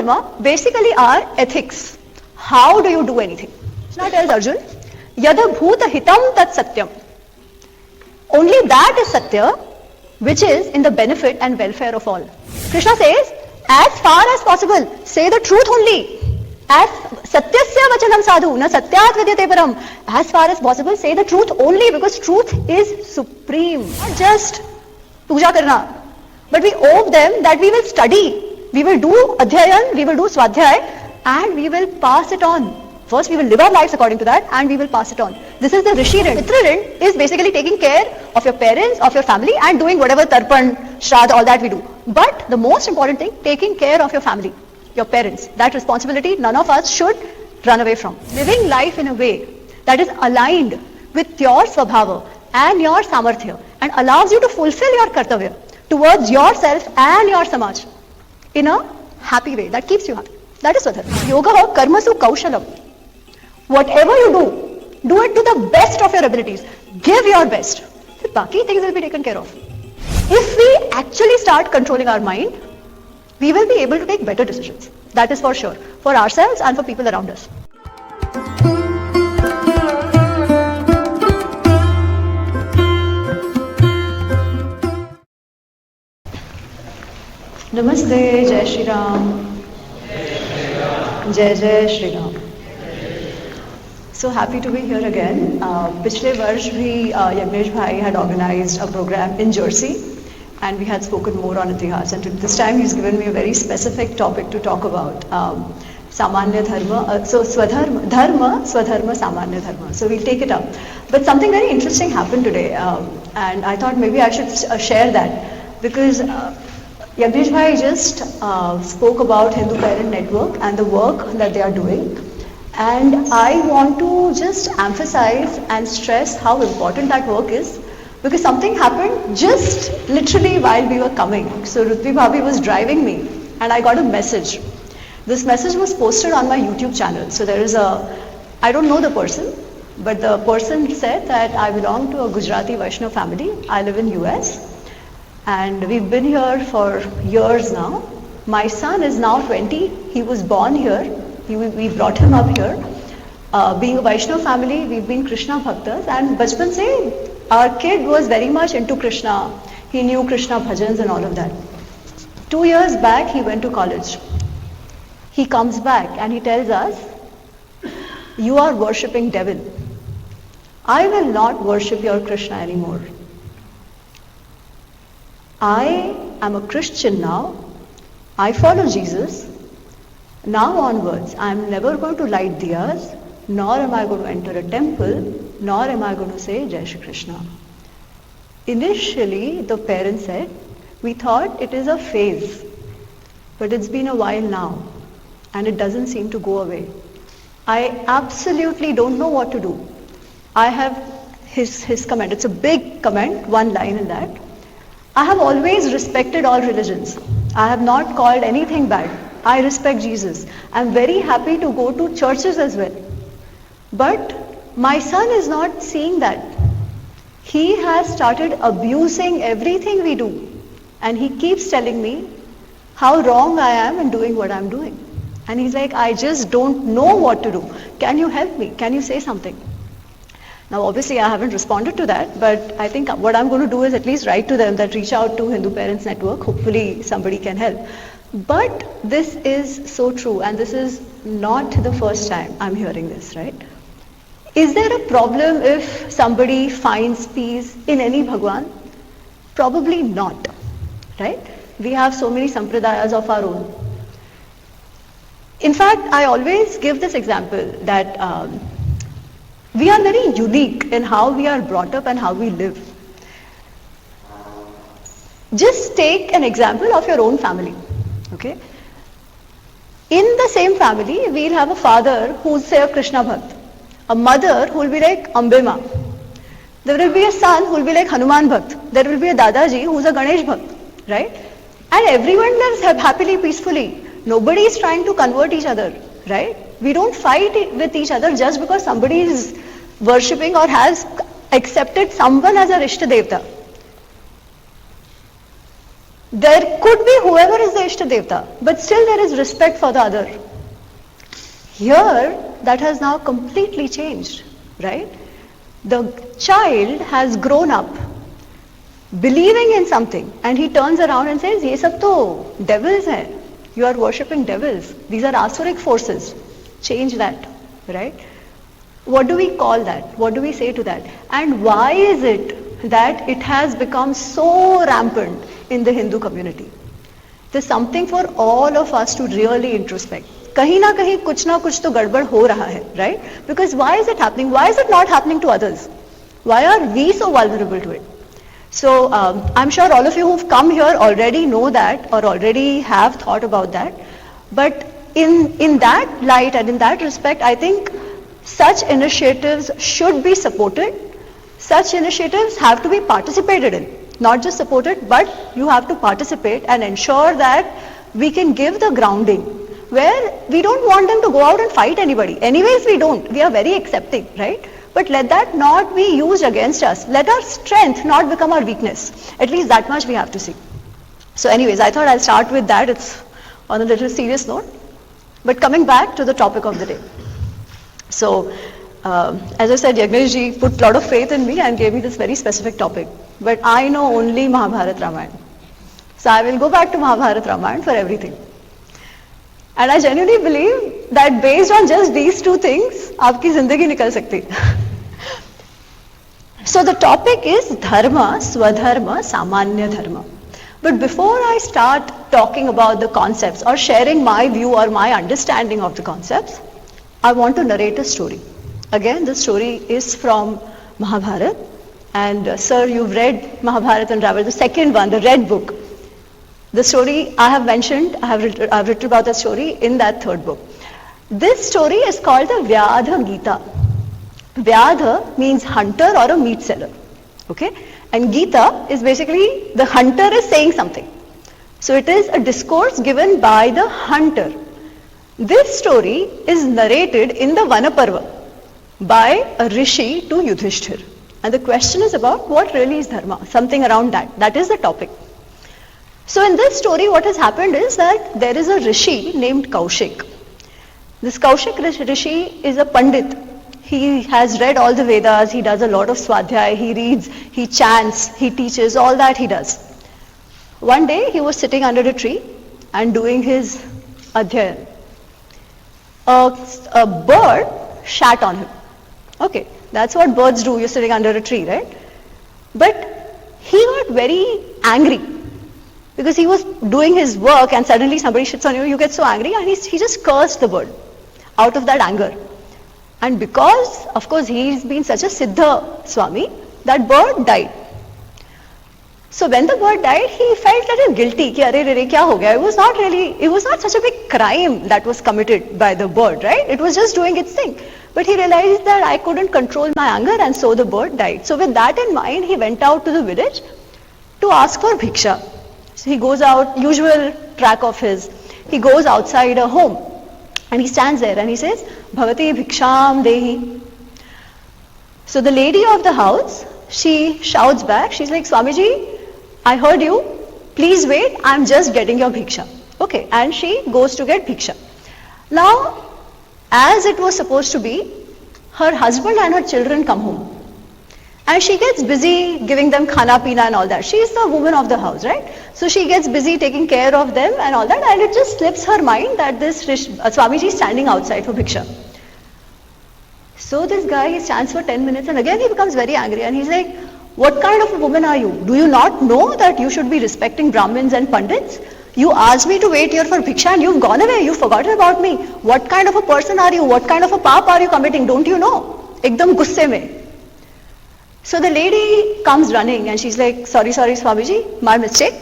Dharma basically are ethics. How do you do anything? Krishna tells Arjun, Yada bhuta hitam tat satyam. Only that is Satya, which is in the benefit and welfare of all. Krishna says, as far as possible, say the truth only. As satyasya vachanam sadhu, na satyat vidyate param. As far as possible, say the truth only, because truth is supreme. Not just puja karna, but we owe them that we will study, we will do adhyayan, we will do swadhyay, and we will pass it on. First, we will live our lives according to that, and we will pass it on. This is the Rishi Rin. Mitra Rin is basically taking care of your parents, of your family, and doing whatever tarpan, shraddha, all that we do. But the most important thing, taking care of your family, your parents. That responsibility none of us should run away from. Living life in a way that is aligned with your Swabhava and your Samarthya and allows you to fulfill your Kartavya towards yourself and your Samaj in a happy way. That keeps you happy. That is Swadharma. Yoga karmasu kaushalam. Whatever you do it to the best of your abilities. Give your best. The baki things will be taken care of. If we actually start controlling our mind, we will be able to take better decisions. That is for sure. For ourselves and for people around us. Namaste, Jai Shri Ram. Jai Jai Shri Ram. So happy to be here again. Pichhle varsh bhi Yagnesh bhai had organized a program in Jersey, and we had spoken more on itihas. And this time he's given me a very specific topic to talk about. Samanya Dharma, so Swadharma Samanya Dharma. So we'll take it up. But something very interesting happened today, and I thought maybe I should share that, because Yagnesh bhai just spoke about Hindu Parent Network and the work that they are doing. And I want to just emphasize and stress how important that work is, because something happened just literally while we were coming. So Rutvi Bhabhi was driving me and I got a message. This message was posted on my YouTube channel. So there is I don't know the person, but the person said that I belong to a Gujarati Vaishnav family. I live in US and we've been here for years now. My son is now 20. He was born here. We brought him up here. Being a Vaishnav family, we've been Krishna Bhaktas, and bachpan se our kid was very much into Krishna. He knew Krishna bhajans and all of that. 2 years back, he went to college. He comes back and he tells us, you are worshipping devil. I will not worship your Krishna anymore. I am a Christian now. I follow Jesus. Now onwards, I am never going to light diyas, nor am I going to enter a temple, nor am I going to say Jai Shri Krishna. Initially, the parents said, we thought it is a phase, but it's been a while now, and it doesn't seem to go away. I absolutely don't know what to do. I have his comment. It's a big comment, one line in that. I have always respected all religions. I have not called anything bad. I respect Jesus. I'm very happy to go to churches as well. But my son is not seeing that. He has started abusing everything we do. And he keeps telling me how wrong I am in doing what I'm doing. And he's like, I just don't know what to do. Can you help me? Can you say something? Now obviously I haven't responded to that, but I think what I'm going to do is at least write to them that reach out to Hindu Parents Network. Hopefully somebody can help. But this is so true, and this is not the first time I'm hearing this, right? Is there a problem if somebody finds peace in any Bhagwan? Probably not, right? We have so many sampradayas of our own. In fact, I always give this example that we are very unique in how we are brought up and how we live. Just take an example of your own family. Okay. In the same family, we'll have a father who's say a Krishna Bhakt, a mother who will be like Ambe Ma. There will be a son who will be like Hanuman Bhakt. There will be a Dadaji who's a Ganesh Bhakt, right? And everyone lives happily, peacefully. Nobody is trying to convert each other, right? We don't fight with each other just because somebody is worshipping or has accepted someone as a Rishta Devta. There could be whoever is the Ishta Devta, but still there is respect for the other. Here, that has now completely changed, right? The child has grown up believing in something, and he turns around and says, "Ye sab to devils hai. You are worshipping devils. These are asuric forces. Change that," right? What do we call that? What do we say to that? And why is it that it has become so rampant in the Hindu community? There's something for all of us to really introspect. कहीं ना कहीं कुछ ना कुछ तो गड़बड़ हो रहा है, right? Because why is it happening? Why is it not happening to others? Why are we so vulnerable to it? So I'm sure all of you who've come here already know that or already have thought about that. But in that light and in that respect, I think such initiatives should be supported. Such initiatives have to be participated in. Not just supported, but you have to participate and ensure that we can give the grounding where we don't want them to go out and fight anybody. Anyways, we don't. We are very accepting, right? But let that not be used against us. Let our strength not become our weakness. At least that much we have to see. So anyways, I thought I'll start with that. It's on a little serious note. But coming back to the topic of the day. So, as I said, Yagna ji put a lot of faith in me and gave me this very specific topic. But I know only Mahabharata Ramayana. So I will go back to Mahabharata Ramayana for everything. And I genuinely believe that based on just these two things, आपकी जिंदगी निकल सकती है. So the topic is Dharma, Swadharma Samanya Dharma. But before I start talking about the concepts or sharing my view or my understanding of the concepts, I want to narrate a story. Again, the story is from Mahabharata. And sir, you've read Mahabharata Unraveled, the second one, the red book. The story I have mentioned, I have written about that story in that third book. This story is called the Vyadha-Geeta. Vyadha means hunter or a meat seller. Okay? And Geeta is basically the hunter is saying something. So it is a discourse given by the hunter. This story is narrated in the Vanaparva by a rishi to Yudhishthir. And the question is about what really is dharma, something around that. That is the topic. So in this story what has happened is that there is a rishi named Kaushik. This Kaushik rishi is a pandit. He has read all the Vedas, he does a lot of Swadhyaya, he reads, he chants, he teaches, all that he does. One day he was sitting under a tree and doing his adhyayan. A bird shat on him. Okay, that's what birds do, you're sitting under a tree, right? But he got very angry because he was doing his work and suddenly somebody shits on you, you get so angry, and he just cursed the bird out of that anger. And because, of course, he's been such a Siddha Swami, that bird died. So when the bird died, he felt a little guilty. Ki, arey, arey, kya ho gaya? It was not such a big crime that was committed by the bird, right? It was just doing its thing. But he realized that I couldn't control my anger, and so the bird died. So with that in mind, he went out to the village to ask for bhiksha. So he goes out, usual track of his, he goes outside a home and he stands there and he says, Bhavati bhiksham dehi. So the lady of the house, she shouts back, she's like, Swamiji, I heard you, please wait, I'm just getting your bhiksha. Okay, and she goes to get bhiksha. Now, as it was supposed to be, her husband and her children come home. And she gets busy giving them khana pina and all that. She is the woman of the house, right? So she gets busy taking care of them and all that, and it just slips her mind that this Swamiji is standing outside for bhiksha. So this guy stands for 10 minutes and again he becomes very angry and he's like, what kind of a woman are you? Do you not know that you should be respecting Brahmins and Pandits? You asked me to wait here for bhiksha and you've gone away, you've forgotten about me. What kind of a person are you? What kind of a paap are you committing? Don't you know? Ekdam gusse mein. So the lady comes running and she's like, sorry Swamiji, my mistake.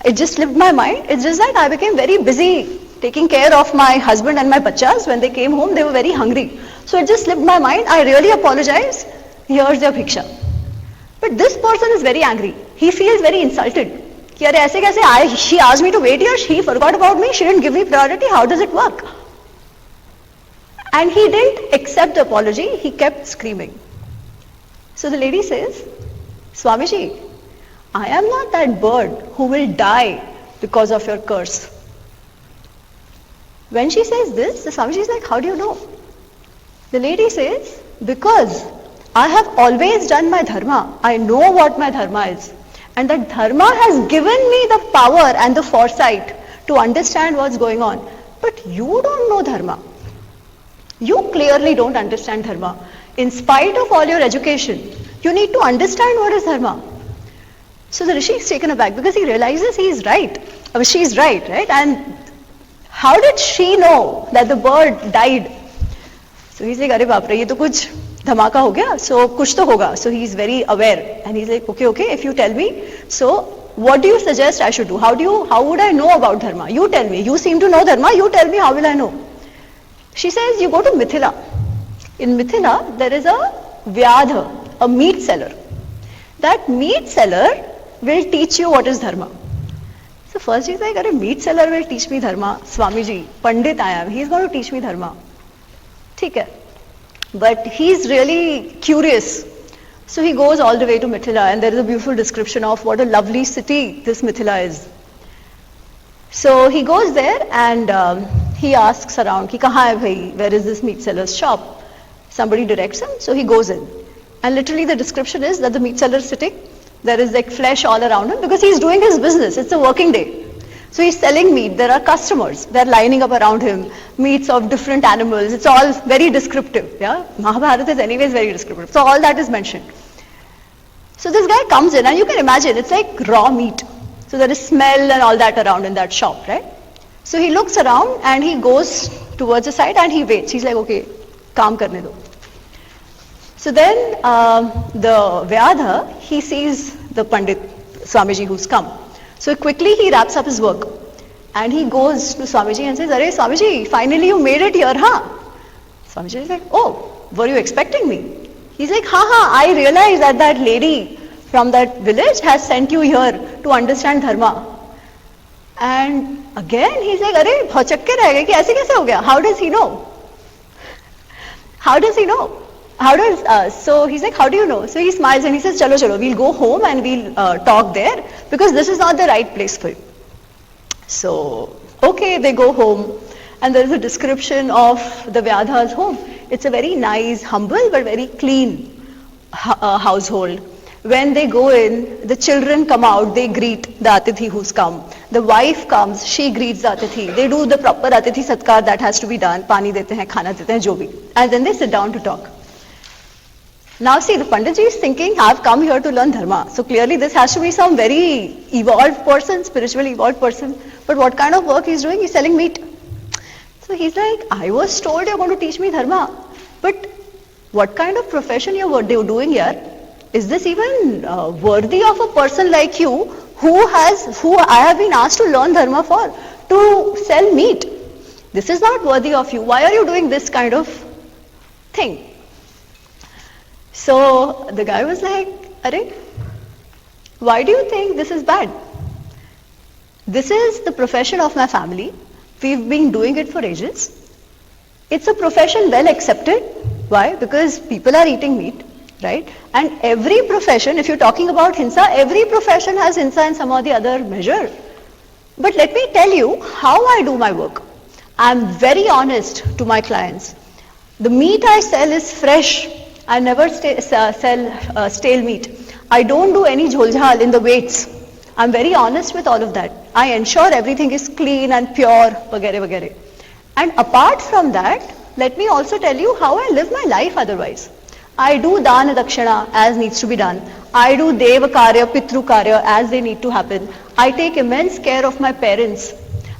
It just slipped my mind. It's just that I became very busy taking care of my husband and my bachas. When they came home, they were very hungry. So it just slipped my mind. I really apologize. Here's your bhiksha. But this person is very angry. He feels very insulted. She asked me to wait here. She forgot about me. She didn't give me priority. How does it work? And he didn't accept the apology. He kept screaming. So the lady says, Swamiji, I am not that bird who will die because of your curse. When she says this, the Swamiji is like, how do you know? The lady says, because I have always done my dharma. I know what my dharma is. And that dharma has given me the power and the foresight to understand what's going on. But you don't know dharma. You clearly don't understand dharma. In spite of all your education, you need to understand what is dharma. So the Rishi is taken aback because he realizes he is right. She is right? And how did she know that the bird died? So he's like, अरे बाप रे, ये तो कुछ धमाका हो गया. So कुछ तो होगा. So he's very aware, and he's like, okay, if you tell me. So what do you suggest I should do? How would I know about dharma? You tell me. You seem to know dharma. You tell me, how will I know? She says, you go to Mithila. In Mithila, there is a Vyadha, a meat seller. That meat seller will teach you what is dharma. So first he's like, meat seller will teach me dharma. Swamiji, Pandit I am. He's going to teach me dharma. ठीक है. But he's really curious. So he goes all the way to Mithila, and there is a beautiful description of what a lovely city this Mithila is. So he goes there and he asks around, कि कहाँ है भाई? Where is this meat seller's shop? Somebody directs him, so he goes in. And literally the description is that the meat seller is sitting. There is like flesh all around him because he's doing his business. It's a working day. So he's selling meat. There are customers. They're lining up around him. Meats of different animals. It's all very descriptive. Yeah, Mahabharata is anyways very descriptive. So all that is mentioned. So this guy comes in, and you can imagine it's like raw meat. So there is smell and all that around in that shop, right? So he looks around and he goes towards the side and he waits. He's like, okay, काम करने दो. So then the Vyadha, he sees the Pandit Swamiji who's come. So quickly he wraps up his work and he goes to Swamiji and says, "Arey Swamiji, finally you made it here, huh?" Swamiji is like, "Oh, were you expecting me?" He's like, I realized that that lady from that village has sent you here to understand dharma." And again he's like, "Arey bhauchakke reh gaye ki aise kaise ho gaya? How does he know? How does he know? So he's like, how do you know?" So he smiles and he says, chalo, we'll go home and we'll talk there because this is not the right place for you. So, okay, they go home and there is a description of the Vyadha's home. It's a very nice, humble but very clean household. When they go in, the children come out, they greet the Atithi who's come. The wife comes, she greets the Atithi. They do the proper Atithi Satkar that has to be done. Pani dete hain, khana dete hain, jo bhi. And then they sit down to talk. Now see, the Panditji is thinking, I've come here to learn dharma. So clearly this has to be some very evolved person, spiritually evolved person. But what kind of work he's doing? He's selling meat. So he's like, I was told you're going to teach me dharma. But what kind of profession you're doing here? Is this even worthy of a person like you who I have been asked to learn dharma for, to sell meat? This is not worthy of you. Why are you doing this kind of thing? So the guy was like, "Arey, why do you think this is bad? This is the profession of my family. We've been doing it for ages. It's a profession well accepted. Why? Because people are eating meat, right? And every profession, if you're talking about hinsa, every profession has hinsa in some or the other measure. But let me tell you how I do my work. I'm very honest to my clients. The meat I sell is fresh. I never sell stale meat. I don't do any jhol-jhal in the weights. I'm very honest with all of that. I ensure everything is clean and pure, vagere. And apart from that, let me also tell you how I live my life otherwise. I do dana dakshina as needs to be done. I do deva karya, pitru karya as they need to happen. I take immense care of my parents.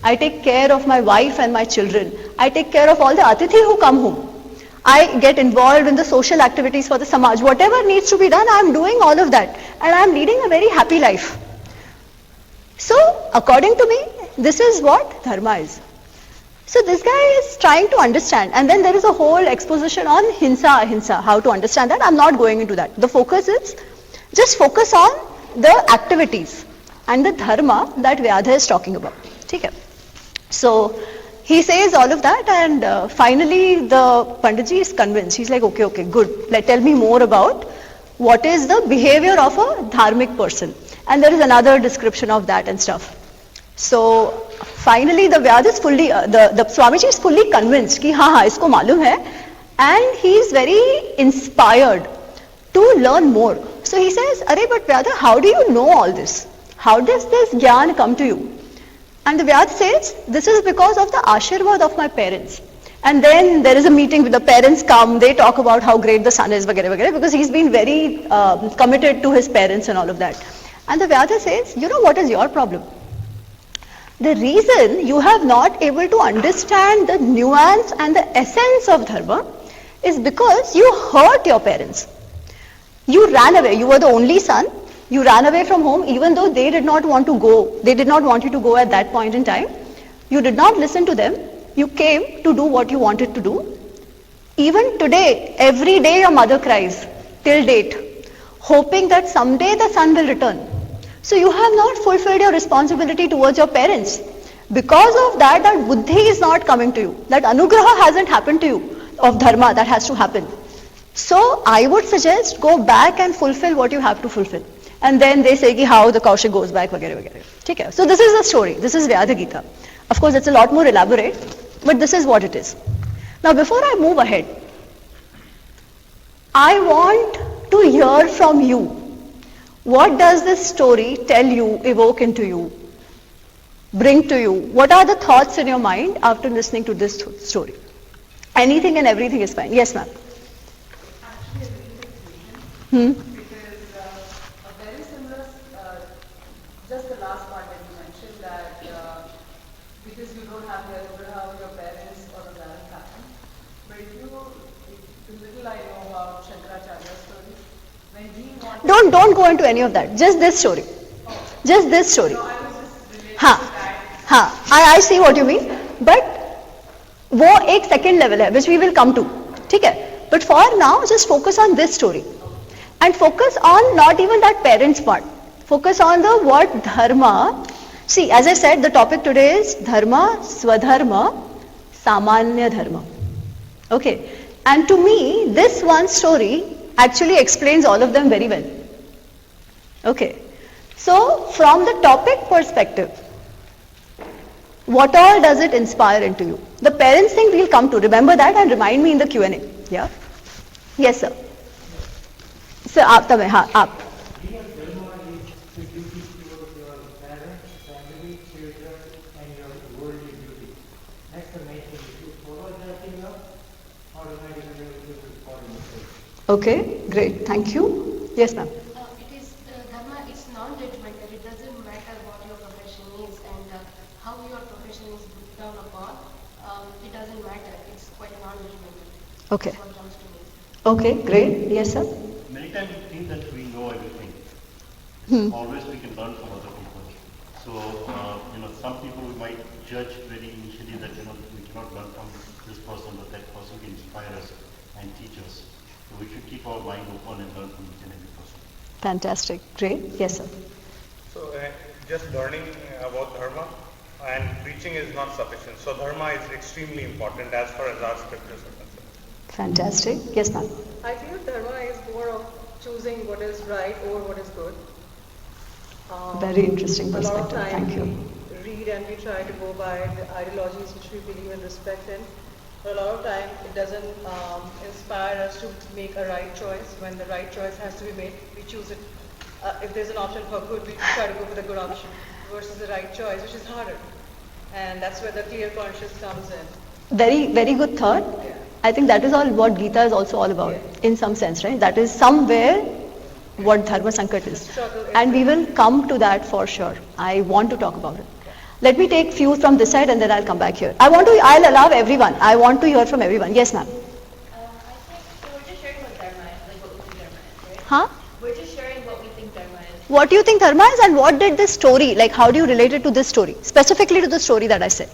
I take care of my wife and my children. I take care of all the atithi who come home. I get involved in the social activities for the samaj. Whatever needs to be done, I am doing all of that. And I am leading a very happy life. So, according to me, this is what dharma is. So this guy is trying to understand. And then there is a whole exposition on hinsa, how to understand that. I'm not going into that. The focus is, just focus on the activities and the dharma that Vyadha is talking about. Okay. So, he says all of that, and finally the Panditji is convinced. He's like, okay, good. Tell me more about what is the behavior of a dharmic person. And there is another description of that and stuff. So finally the Vyad is fully, the Swamiji is fully convinced कि हाँ हाँ इसको मालूम है, and he is very inspired to learn more. So he says, अरे but Vyada, how do you know all this? How does this Gyan come to you? And the Vyad says, this is because of the Ashirvad of my parents. And then there is a meeting with the parents come, they talk about how great the son is, vagara, vagara, because he's been very committed to his parents and all of that. And the Vyada says, you know what is your problem? The reason you have not able to understand the nuance and the essence of dharma is because you hurt your parents. You ran away, you were the only son, you ran away from home even though they did not want to go, they did not want you to go at that point in time. You did not listen to them, you came to do what you wanted to do. Even today, every day your mother cries, till date, hoping that someday the son will return. So you have not fulfilled your responsibility towards your parents. Because of that, that buddhi is not coming to you. That anugraha hasn't happened to you of dharma that has to happen. So I would suggest go back and fulfill what you have to fulfill. And then they say how the Kaushik goes back, vagara, vagara. Okay? So this is the story. This is Vyadha-Geeta. Of course, it's a lot more elaborate, but this is what it is. Now, before I move ahead, I want to hear from you. What does this story tell you, evoke into you, bring to you? What are the thoughts in your mind after listening to this story? Anything and everything is fine. Yes, ma'am. Actually, a really confusion. Because a very similar, just the last part that you mentioned that because you don't have the anugraha of your parents or the parents happen. But if the little I know about Shankaracharya's story, when he wanted... Don't go into any of that. Just this story. Oh. Just this story. So I was just related to that. I see what you mean. But वो एक second level है, which we will come to. ठीक है? But for now, just focus on this story. And focus on not even that parents part. Focus on the word dharma. See, as I said, the topic today is dharma, Swadharma Samanya Dharma. Okay. And to me, this one story actually explains all of them very well. Okay. So, from the topic perspective, what all does it inspire into you? The parents thing we'll come to. Remember that and remind me in the Q&A. Yeah? Yes, sir. Sir, aap. Real dharma is the duty towards your parents, family, children, and your worldly duty. That's the main thing. If you follow that thing up, automatically you will follow yourself. Okay, great. Thank you. Yes, ma'am. It is dharma is non-judgmental. It doesn't matter what your profession is and how your profession is looked down upon. It doesn't matter. It's quite non-judgmental. Okay. That's what comes to me. Okay, great. Yes, sir. Many times we think that we know everything. Always we can learn from other people. So, some people might judge very initially that, we cannot learn from this person, but that person can inspire us and teach us. So we should keep our mind open and learn from each and every person. Fantastic. Great. Yes, sir. So just learning about dharma and preaching is not sufficient. So dharma is extremely important as far as our scriptures are concerned. Fantastic. Yes, ma'am. I feel dharma is more of choosing what is right over what is good. Very interesting A lot of perspective. time Thank you. we read and we try to go by the ideologies which we believe and respect in. But a lot of time it doesn't inspire us to make a right choice. When the right choice has to be made, we choose it. If there's an option for good, we try to go for the good option versus the right choice, which is harder. And that's where the clear conscience comes in. Very, very good thought. Yeah. I think that is all what Gita is also all about, Yeah. in some sense, right? That is somewhere what Dharma Sankat is. The struggle And we is- will come to that for sure. I want to talk about it. Let me take few from this side and then I'll come back here. I'll allow everyone. I want to hear from everyone. Yes, ma'am. I think so we're just sharing what dharma is, like what we think dharma is, right? Huh? We're just sharing what we think dharma is. What do you think Dharma is and what did this story, like how do you relate it to this story? Specifically to the story that I said.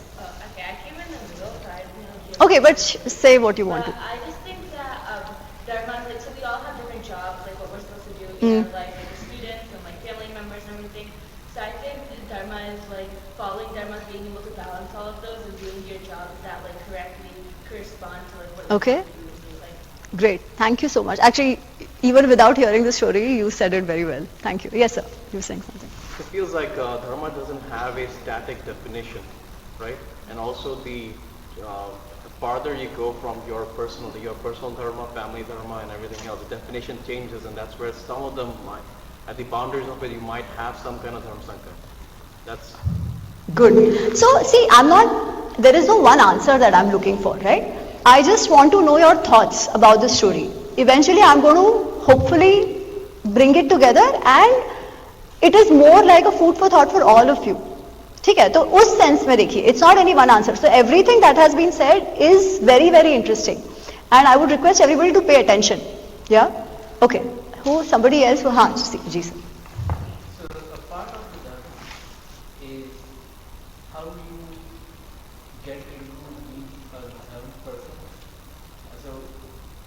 Okay, I came in the middle, so I didn't know if you Okay, but say what you want to. I just think that dharma is like, so we all have different jobs, like what we're supposed to do in our life, like the students and like family members and everything. So I think dharma is like following dharma, being able to balance all of those and doing your jobs that like correctly correspond to like what Okay. you're supposed to do. Like, Great. Thank you so much. Actually, even without hearing the story, you said it very well. Thank you. Yes, sir. You were saying something. it feels like dharma doesn't have a static definition, right? And also the farther you go from your personal dharma, family dharma, and everything else, the definition changes, and that's where some of them might, at the boundaries of it, you might have some kind of dharma sankhya. That's Good. So, see, there is no one answer that I'm looking for, right? I just want to know your thoughts about the story. Eventually, I'm going to hopefully bring it together, and it is more like a food for thought for all of you. ठीक है, तो उस sense में देखिए, it's not any one answer. So everything that has been said is very, very interesting, and I would request everybody to pay attention. Yeah? Okay. Somebody else? हाँ, जी sir. So a part of the dharma is how you get into being a dharma person. So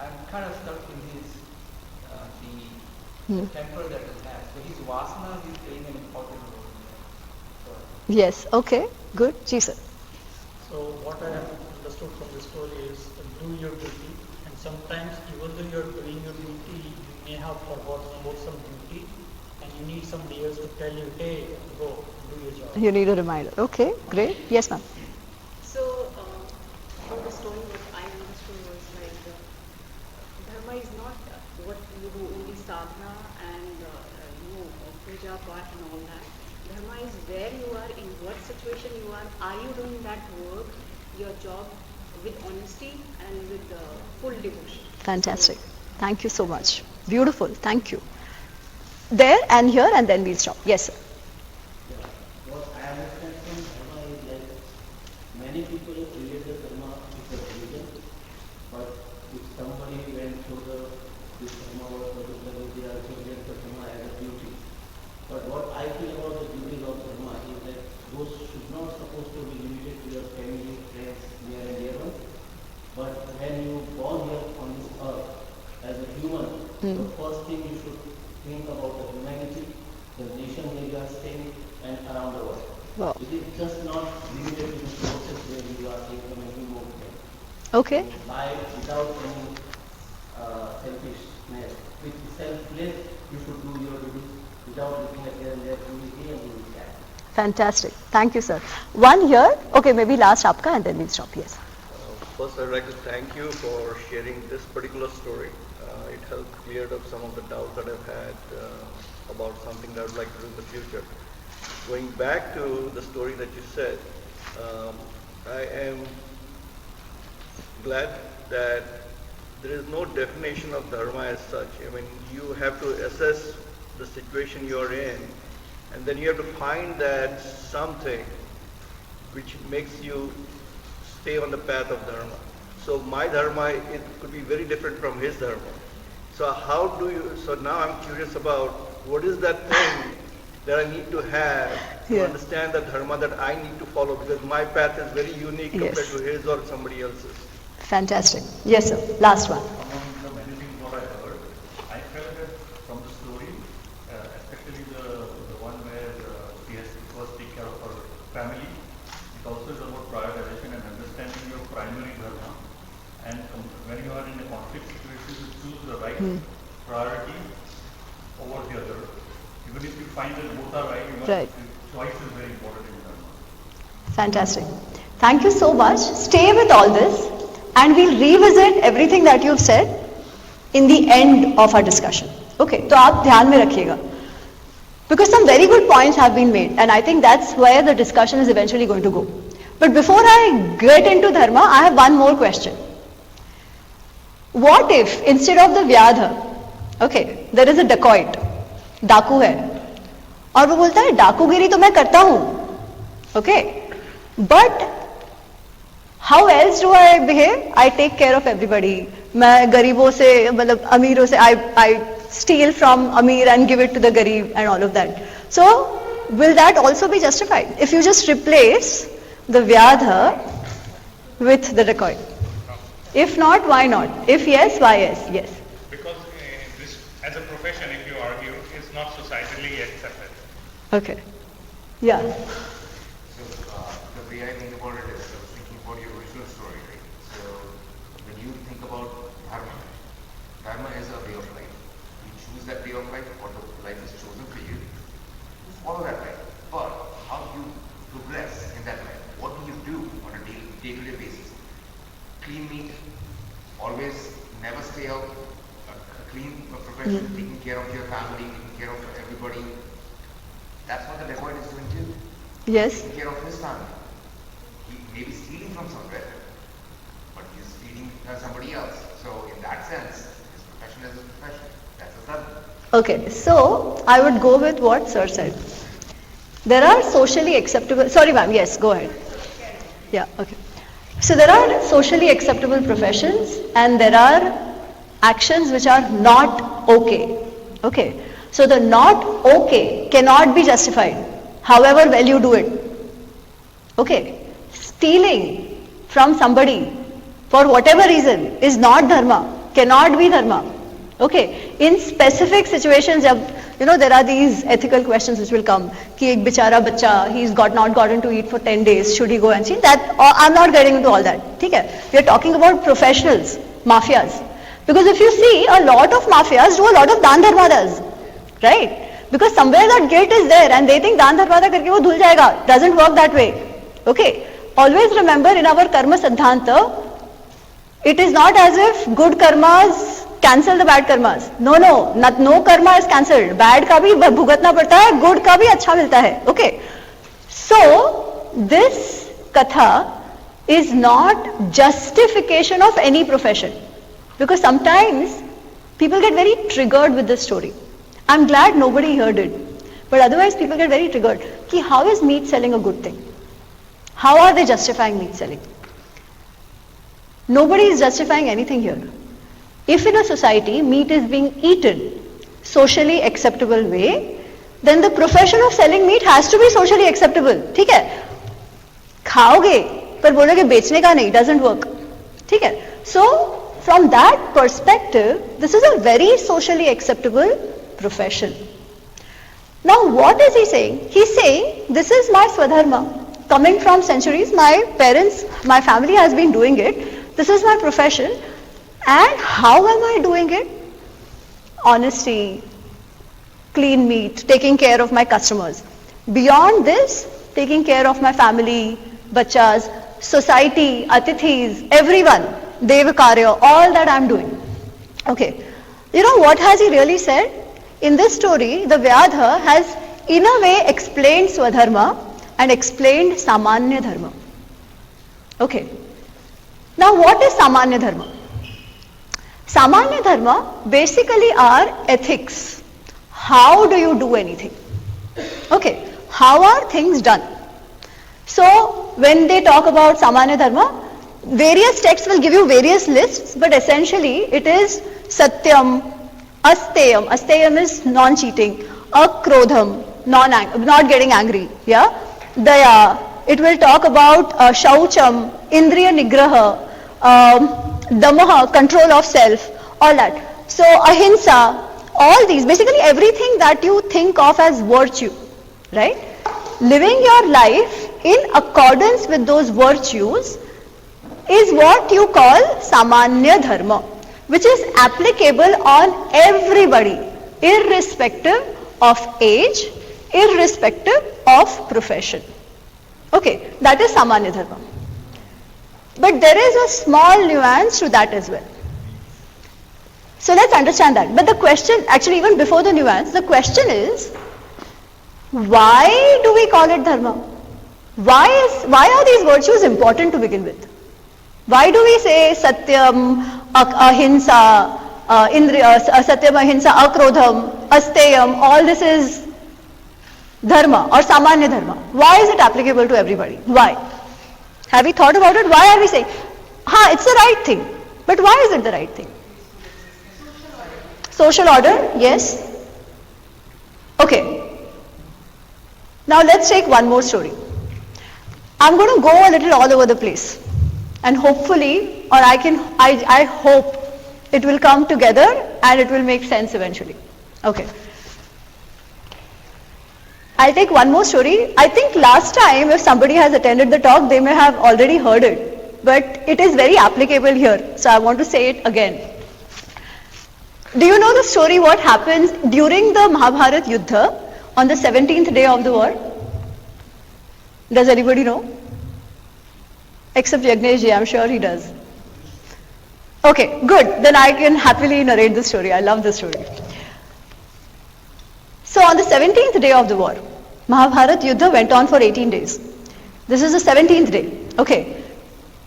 I'm kind of stuck in his the temper that he has. So his vasana is playing an important role in that. So, Yes. Okay. Good. Ji sir. So what I have understood from the story is do your duty, and sometimes even though you are doing your duty, you may have forgotten about some duty, and you need somebody else to tell you, hey, go do your job. You need a reminder. Okay. Great. Yes, ma'am. So, from the story, what I understood was like dharma is not what you do only sadhana and puja, path and all that. Dharma is where you are, in what situation you are you doing that work, your job with honesty and with full devotion. Fantastic. Thank you so much. Beautiful. Thank you. There and here, and then we'll stop. Yes, sir. What I understand from dharma is like many people relate the dharma with the religion, but if somebody went through this dharma was particularly, they also get the dharma as a duty. But what I feel about the duties of dharma is that those should not supposed to be limited to your family, friends, near and dear ones. But when you born here on this earth as a human, the first thing you should think about the humanity, the nation where you are staying, and around the world. Wow. It is just not limited to the process where you are taking and you move there. Okay. Life without any selfishness. With selfless, you should do your duty without looking at their duty and doing that. Fantastic. Thank you, sir. One here. Okay, maybe last aapka, and then we'll stop. Yes. First, I'd like to thank you for sharing this particular story. It helped clear up some of the doubts that I've had about something that I'd like to do in the future. Going back to the story that you said, I am glad that there is no definition of dharma as such. I mean, you have to assess the situation you're in, and then you have to find that something which makes you stay on the path of dharma. So my dharma, it could be very different from his dharma. So so now I'm curious about what is that thing that I need to have to understand the dharma that I need to follow, because my path is very unique compared to his or somebody else's. Fantastic. Yes, sir. Last one. Among the many things what I heard, I felt that from the story, especially the one where she has to first take care of her family, it also is about prioritization and understanding your primary dharma. And when you are in a conflict situation, you choose the right priority over the other. Even if you find that both are right, choice is very important in dharma. Fantastic. Thank you so much. Stay with all this, and we'll revisit everything that you've said in the end of our discussion. Okay, so आप ध्यान में रखिएगा. Because some very good points have been made, and I think that's where the discussion is eventually going to go. But before I get into dharma, I have one more question. What if instead of the Vyadha, okay, there is a dacoit, डाकू है, और वो बोलता है डाकूगिरी तो मैं करता हूँ, okay, but how else do I behave? I take care of everybody. मैं गरीबों से, मतलब अमीरों से, I steal from Amir and give it to the Garib and all of that. So, will that also be justified? If you just replace the Vyadha with the dacoit. If not, why not? If yes, why yes? Yes. Because this, as a profession, if you argue, is not societally accepted. Okay. Yeah. So, the way I think about it is, I was thinking about your original story, right? So, when you think about dharma, dharma is a way of life. You choose that way of life, or the life is chosen for you. You follow that life. of your family, taking care of everybody. That's what the dacoit is doing too. Yes. Taking care of his family. He may be stealing from somewhere, but he's stealing somebody else. So in that sense, his profession is his profession. That's his dharma. Okay, so I would go with what Sir said. There are socially acceptable, sorry ma'am, yes, go ahead. Yeah, okay. So there are socially acceptable professions and there are actions which are not okay. Okay. So the not okay cannot be justified, however well you do it. Okay. Stealing from somebody for whatever reason is not dharma, cannot be dharma. Okay. In specific situations, there are these ethical questions which will come. Ki ek bichara bacha, he's not gotten to eat for 10 days, should he go and see? That, I'm not getting into all that. Okay? We are talking about professionals, mafias. Because if you see, a lot of mafias do a lot of dan dharmadas. Right? Because somewhere that guilt is there and they think dan dharmada karke wo dhul jayega. Doesn't work that way. Okay? Always remember in our karma siddhanta, it is not as if good karmas cancel the bad karmas. No karma is cancelled. Bad ka bhi bhugatna padta hai, good ka bhi acha milta hai. Okay. So, this katha is not justification of any profession. Because sometimes people get very triggered with this story. I'm glad nobody here did. But otherwise people get very triggered. Ki how is meat selling a good thing? How are they justifying meat selling? Nobody is justifying anything here. If in a society meat is being eaten socially acceptable way, then the profession of selling meat has to be socially acceptable. ठीक है? खाओगे पर बोलोगे बेचने का नहीं, doesn't work. ठीक है? So from that perspective, this is a very socially acceptable profession. Now what is he saying? He's saying this is my Swadharma. Coming from centuries, my parents, my family has been doing it. This is my profession. And how am I doing it? Honesty, clean meat, taking care of my customers. Beyond this, taking care of my family, bachas, society, atithis, everyone, devakarya, all that I'm doing. Okay. You know what has he really said? In this story, the Vyadha has in a way explained Swadharma and explained Samanya Dharma. Okay. Now what is Samanya Dharma? Samanya Dharma basically are ethics. How do you do anything? Okay. How are things done? So when they talk about Samanya Dharma, various texts will give you various lists, but essentially it is Satyam, Asteyam. Asteyam is non-cheating. Akrodham, not getting angry. Yeah. Daya. It will talk about Shaucham, Indriya Nigraha, Damaha, control of self, all that. So Ahimsa, all these, basically everything that you think of as virtue, right? Living your life in accordance with those virtues is what you call Samanya Dharma, which is applicable on everybody, irrespective of age, irrespective of profession. Okay, that is Samanya Dharma. But there is a small nuance to that as well. So let's understand that. But the question, actually even before the nuance, the question is, why do we call it Dharma? Why are these virtues important to begin with? Why do we say Satyam, Ahimsa, Satyam, Ahimsa, Akrodham, Asteyam, all this is Dharma or Samanya Dharma? Why is it applicable to everybody? Why? Have we thought about it? Why are we saying, it's the right thing. But why is it the right thing? Social order, yes. Okay. Now let's take one more story. I'm going to go a little all over the place. And hopefully, or I hope it will come together and it will make sense eventually. Okay. I'll take one more story. I think last time if somebody has attended the talk, they may have already heard it. But it is very applicable here. So I want to say it again. Do you know the story what happens during the Mahabharata Yuddha on the 17th day of the war? Does anybody know? Except Yagnesh ji, I'm sure he does. Okay, good. Then I can happily narrate the story. I love the story. So on the 17th day of the war, Mahabharata Yuddha went on for 18 days. This is the 17th day. Okay.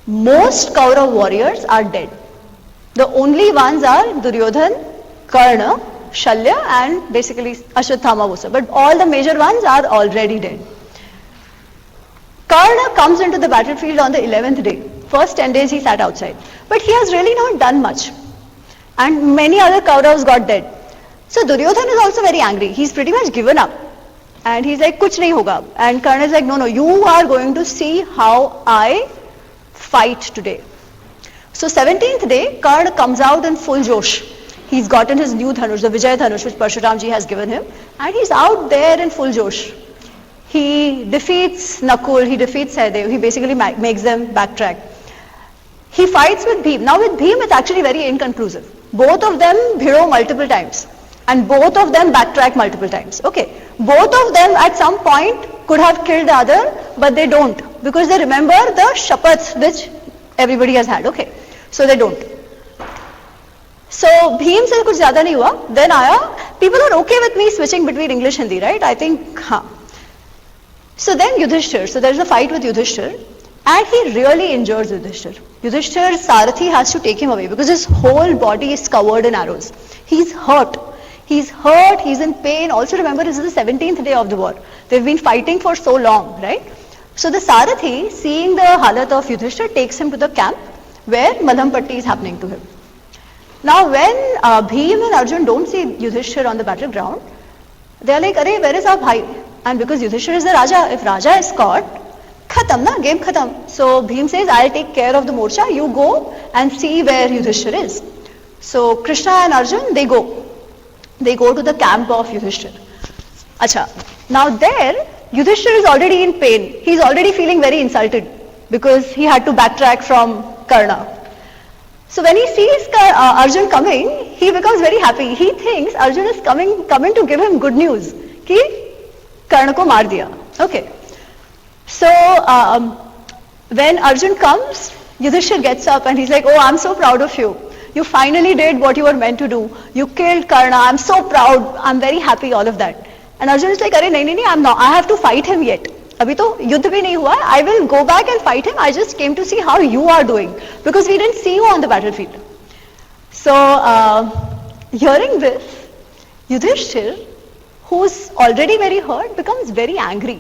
Most Kaurav warriors are dead. The only ones are Duryodhan, Karna, Shalya and basically Ashwathama Vosa. But all the major ones are already dead. Karna comes into the battlefield on the 11th day. First 10 days he sat outside. But he has really not done much. And many other Kauravas got dead. So Duryodhan is also very angry. He's pretty much given up. And he's like, kuch nahi hoga. And Karna is like, no, you are going to see how I fight today. So 17th day, Karna comes out in full josh. He's gotten his new dhanush, the Vijay dhanush, which Parshuramji has given him. And he's out there in full josh. He defeats Nakul, he defeats Sahadev, he basically makes them backtrack. He fights with Bhim. Now with Bhim, it's actually very inconclusive. Both of them bhido multiple times. And both of them backtrack multiple times. Okay. Both of them at some point could have killed the other, but they don't. Because they remember the shapats which everybody has had. Okay. So they don't. So Bhim se kuch zyada nahi hua. Then aaya. People are okay with me switching between English and Hindi, right? I think, So then Yudhishthir. So there is a fight with Yudhishthir. And he really injures Yudhishthir. Yudhishthir's Sarathi has to take him away because his whole body is covered in arrows. He's hurt. He's hurt, he's in pain. Also remember, this is the 17th day of the war. They've been fighting for so long, right? So the Sarathi, seeing the halat of Yudhishthir, takes him to the camp where Madhampatti is happening to him. Now when Bhim and Arjun don't see Yudhishthir on the battleground, they are like, "Arey, where is our bhai?" And because Yudhishthir is the Raja, if Raja is caught, khatam na, game khatam. So Bhim says, "I'll take care of the morcha, you go and see where Yudhishthir is." So Krishna and Arjun, they go. They go to the camp of Yudhishthir. Acha. Now there, Yudhishthir is already in pain. He's already feeling very insulted because he had to backtrack from Karna. So when he sees Arjun coming, he becomes very happy. He thinks Arjun is coming to give him good news. Ki Karna ko maar diya. Okay. So when Arjun comes, Yudhishthir gets up and he's like, "Oh, I'm so proud of you. You finally did what you were meant to do. You killed Karna. I'm so proud. I'm very happy, all of that." And Arjun is like, "Arey, nahi, I'm not. I have to fight him yet. Abhi to yuddh bhi nahi hua. I will go back and fight him. I just came to see how you are doing because we didn't see you on the battlefield." So, hearing this, Yudhishthir, who's already very hurt, becomes very angry.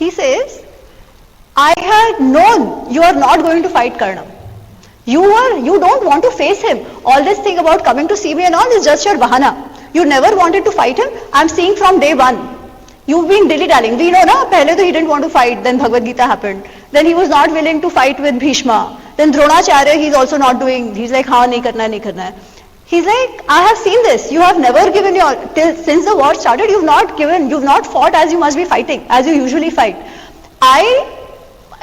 He says, "I had known you are not going to fight Karna. You don't want to face him. All this thing about coming to see me and all is just your bahana. You never wanted to fight him. I'm seeing from day one. You've been dilly-dallying. We know na, pehle to he didn't want to fight. Then Bhagavad-Gita happened. Then he was not willing to fight with Bhishma. Then Dronacharya, he's also not doing. He's like, haan, nahi karna, nahi karna. He's like, I have seen this. You have never given since the war started, you've not fought as you must be fighting, as you usually fight. I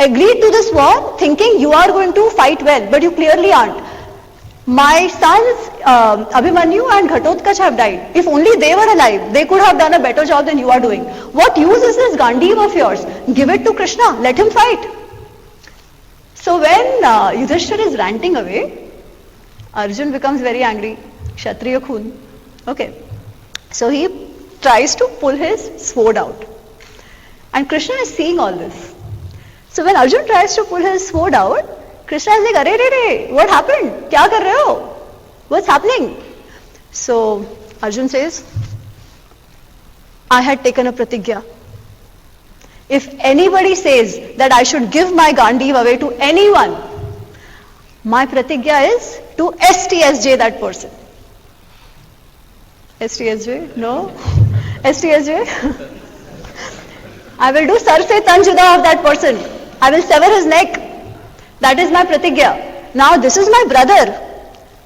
agreed to this war thinking you are going to fight well, but you clearly aren't. My sons Abhimanyu and Ghatotkacha have died. If only they were alive, they could have done a better job than you are doing. What use is this Gandiva of yours? Give it to Krishna, let him fight." So when Yudhishthir is ranting away, Arjun becomes very angry. Kshatriya Khun. Okay. So he tries to pull his sword out. And Krishna is seeing all this. So when Arjun tries to pull his sword out, Krishna is like, "Arey, what happened? Kya kar rahe ho? What's happening?" So Arjun says, "I had taken a pratigya. If anybody says that I should give my Gandiv away to anyone, my pratigya is to STSJ that person." STSJ? No? STSJ? I will do sar se tan juda of that person. I will sever his neck. That is my pratigya. Now this is my brother.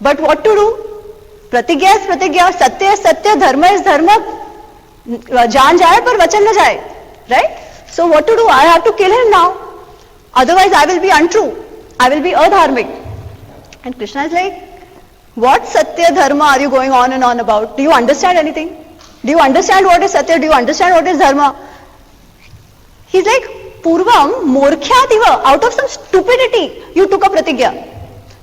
But what to do? Pratigya is pratigya. Satya is satya. Dharma is dharma. Jaan jaye par vachan na jaye. Right? So what to do? I have to kill him now. Otherwise I will be untrue. I will be adharmic. And Krishna is like, "What Satya Dharma are you going on and on about? Do you understand anything? Do you understand what is Satya? Do you understand what is Dharma?" He's like, "Purvam morkhyat," out of some stupidity you took a pratigya.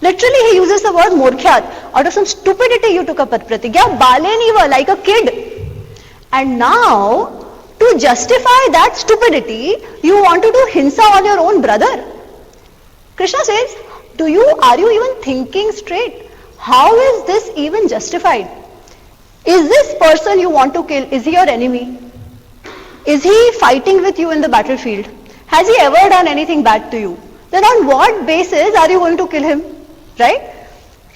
Literally he uses the word morkhyat. Out of some stupidity you took a pratigya. Baleniva, like a kid. And now, to justify that stupidity, you want to do hinsa on your own brother. Krishna says, are you even thinking straight? How is this even justified? Is this person you want to kill, is he your enemy? Is he fighting with you in the battlefield? Has he ever done anything bad to you? Then on what basis are you going to kill him? Right?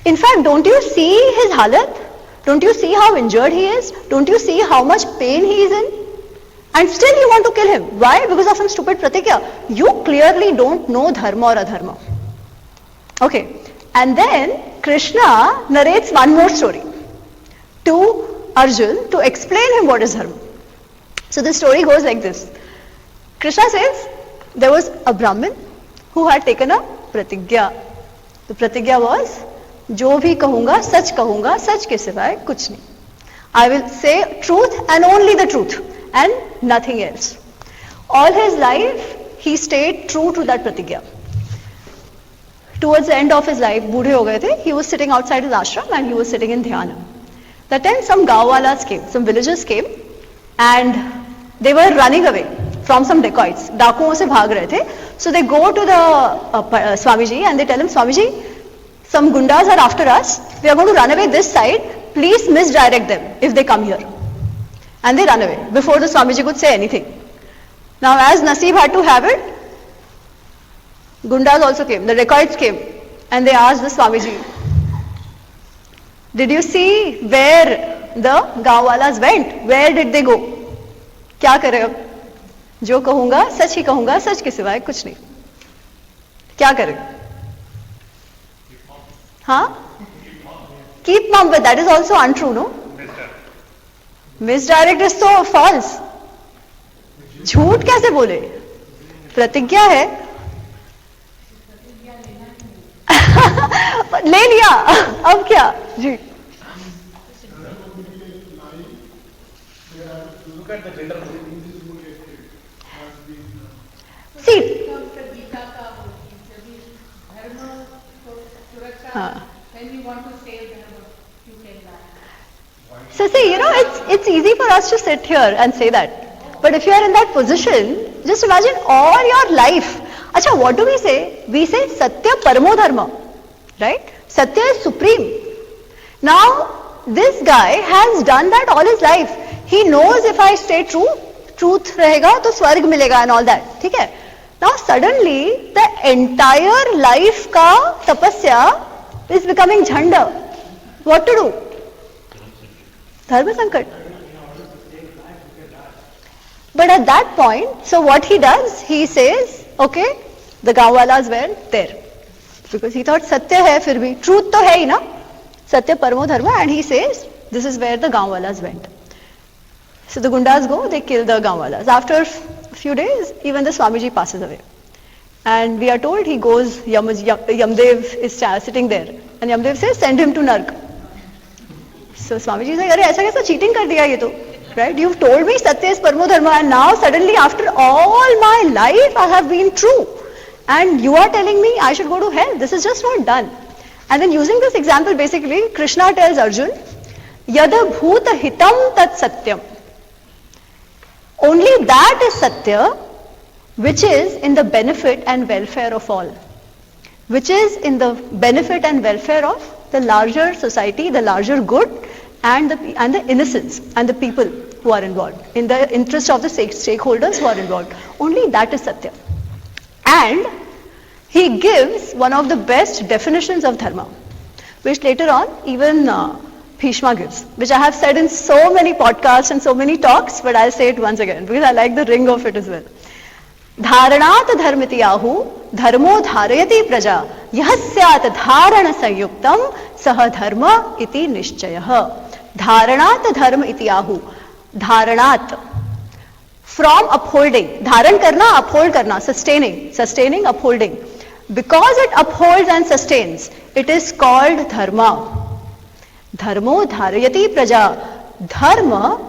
In fact, don't you see his halat? Don't you see how injured he is? Don't you see how much pain he is in? And still you want to kill him. Why? Because of some stupid pratikya. You clearly don't know dharma or adharma. Okay. And then Krishna narrates one more story to Arjun to explain him what is dharma. So the story goes like this. Krishna says, there was a Brahmin who had taken a pratigya. The pratigya was, जो भी कहूँगा सच के सिवाय कुछ नहीं. I will say truth and only the truth and nothing else. All his life he stayed true to that pratigya. Towards the end of his life, बूढ़े हो गए थे, he was sitting outside his ashram and he was sitting in dhyana. That time some gawalas came, some villagers came and they were running away from some dacoits. डाकुओं से भाग रहे थे. So they go to the Swamiji and they tell him, Swamiji, some gundas are after us. We are going to run away this side. Please misdirect them if they come here. And they run away before the Swamiji could say anything. Now as Nasib had to have it, gundas also came, the dacoits came and they asked the Swamiji, did you see where the gawalas went? Where did they go? क्या करे अब? जो कहूँगा सच ही कहूँगा, सच के सिवाय कुछ नहीं. क्या करे? हाँ? Keep mum, but that is also untrue, no? Misdirect is so false. झूठ कैसे बोले? प्रतिज्ञा है. ले लिया, अब क्या? जी. Look at the gender. See. When you want to save dharma, you can lie. So see, it's easy for us to sit here and say that. But if you are in that position, just imagine all your life. Acha, what do we say? We say Satya Paramo Dharma. Right? Satya is supreme. Now, this guy has done that all his life. He knows if I stay true, truth रहेगा तो स्वर्ग मिलेगा and all that. ठीक है? Now suddenly the entire life का तपस्या is becoming झंडा. What to do? Dharma sankat. But at that point, so what he does, he says, okay, the gawalas were there. Because he thought Satya hai fir bhi. Truth to hai hi na. Satya Paramo Dharma, and he says, this is where the gawalas went. So the gundas go, they kill the gawalas. After a few days, even the Swamiji passes away. And we are told he goes, Yamdev is sitting there. And Yamdev says, send him to Nark. So Swamiji is like, अरे ऐसा कैसा cheating कर दिया ये तो? Right? You've told me Satya is Paramo Dharma, and now suddenly after all my life I have been true. And you are telling me I should go to hell. This is just not done. And then using this example, basically, Krishna tells Arjun, Yada bhuta hitam tat satyam. Only that is Satya, which is in the benefit and welfare of all. Which is in the benefit and welfare of the larger society, the larger good, and the innocents and the people who are involved, in the interest of the stakeholders who are involved. Only that is Satya. And he gives one of the best definitions of dharma, which later on even Bhishma gives, which I have said in so many podcasts and so many talks, but I'll say it once again because I like the ring of it as well. Dharanat dharmiti ahu dharmo dharayati praja yahasyat dharana sanyuktam saha dharma iti nishchayah. Dharanat dharma iti ahu. Dharanat. From upholding. Dharan karna, uphold karna. Sustaining, upholding. Because it upholds and sustains, it is called dharma. Dharmo dharayati praja. Dharma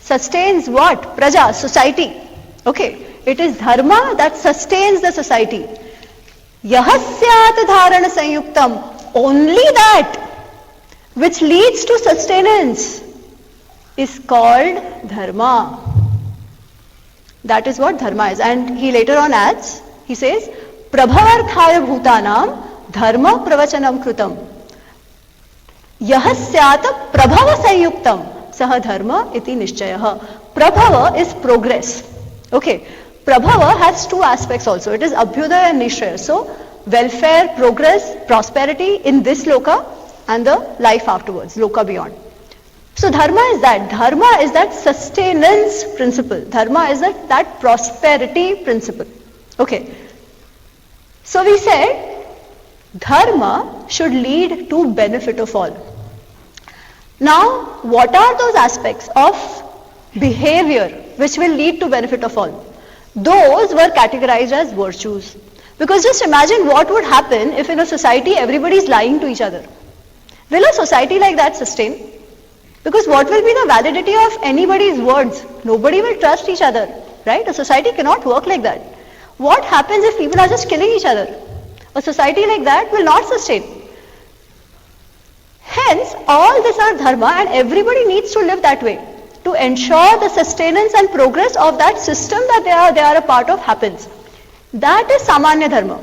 sustains what? Praja, society. Okay. It is dharma that sustains the society. Yahasyat dharana sanyuktam. Only that which leads to sustenance is called dharma. That is what dharma is. And he later on adds, he says, prabhavarthaya bhutanam dharma pravachanam krutam. Yah syat prabhava sanyuktam saha dharma iti nishchayah. Prabhava is progress. Okay. Prabhava has two aspects also. It is abhyudaya and nishraya. So, welfare, progress, prosperity in this loka and the life afterwards, loka beyond. So dharma is that. Dharma is that sustenance principle. Dharma is that prosperity principle. Okay. So we said dharma should lead to benefit of all. Now, what are those aspects of behavior which will lead to benefit of all? Those were categorized as virtues. Because just imagine what would happen if in a society everybody is lying to each other. Will a society like that sustain? Because what will be the validity of anybody's words? Nobody will trust each other, right? A society cannot work like that. What happens if people are just killing each other? A society like that will not sustain. Hence, all these are dharma and everybody needs to live that way to ensure the sustenance and progress of that system that they are a part of happens. That is Samanya Dharma.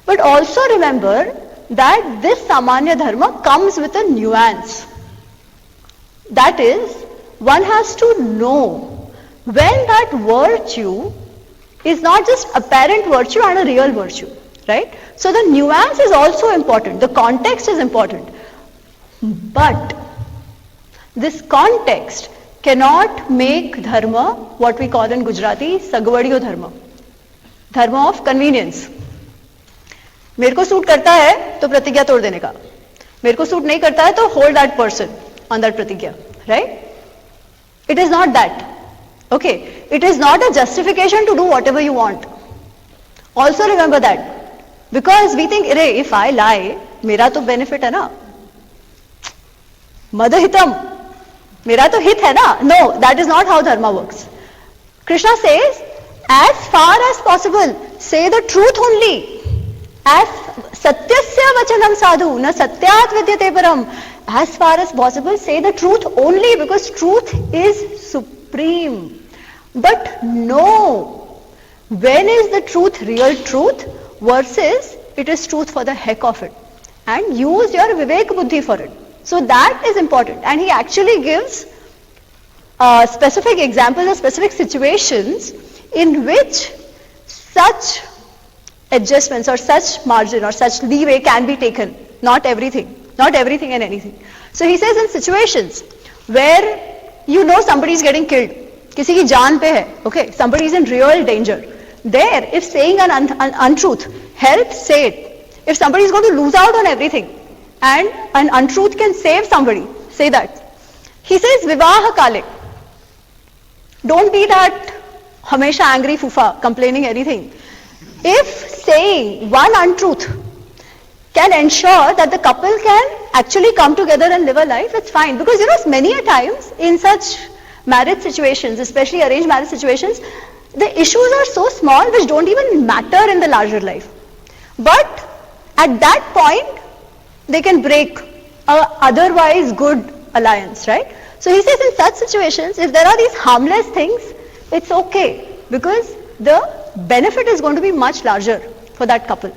But also remember that this Samanya Dharma comes with a nuance. That is, one has to know when that virtue is not just apparent virtue and a real virtue, right? So the nuance is also important. The context is important. But this context cannot make dharma what we call in Gujarati sagvadiyo dharma. Dharma of convenience. मेरे को suit करता है तो प्रतिज्ञा तोड़ देने का. मेरे को सूट नहीं करता है तो hold that person on that pratigya, right? It is not that. Okay, it is not a justification to do whatever you want. Also remember that. Because we think, if I lie, मेरा तो benefit है ना. Madhitam, मेरा तो hit है ना. No, that is not how dharma works. Krishna says, as far as possible, say the truth only. As satyasya vachanam sadhu, na satyat vidyate param. As far as possible, say the truth only because truth is supreme. But no, when is the truth real truth versus it is truth for the heck of it? And use your vivek buddhi for it. So that is important. And he actually gives specific examples or specific situations in which such adjustments or such margin or such leeway can be taken. Not everything and anything. So he says in situations where you know somebody is getting killed, किसी की जान पे है, okay, somebody is in real danger. There, if saying an untruth helps, say it. If somebody is going to lose out on everything and an untruth can save somebody, say that. He says vivaha kale. Don't be that hamesha angry fufa complaining anything. If saying one untruth can ensure that the couple can actually come together and live a life, it's fine. Because many a times in such marriage situations, especially arranged marriage situations, the issues are so small which don't even matter in the larger life. But at that point, they can break a otherwise good alliance, right? So he says in such situations, if there are these harmless things, it's okay because the benefit is going to be much larger for that couple.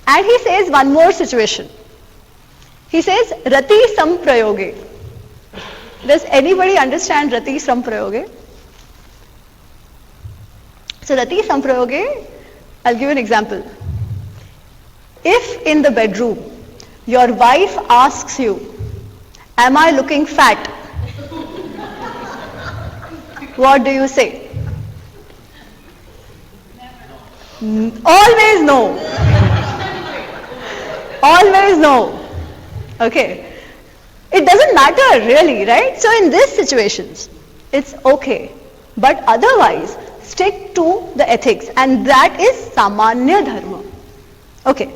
And he says one more situation. He says, Rati Samprayoge. Does anybody understand Rati Samprayoge? So Rati Samprayoge, I'll give an example. If in the bedroom, your wife asks you, am I looking fat? What do you say? Always no. Always no. Okay. It doesn't matter really, right? So in these situations, it's okay. But otherwise, stick to the ethics. And that is Samanya Dharma. Okay.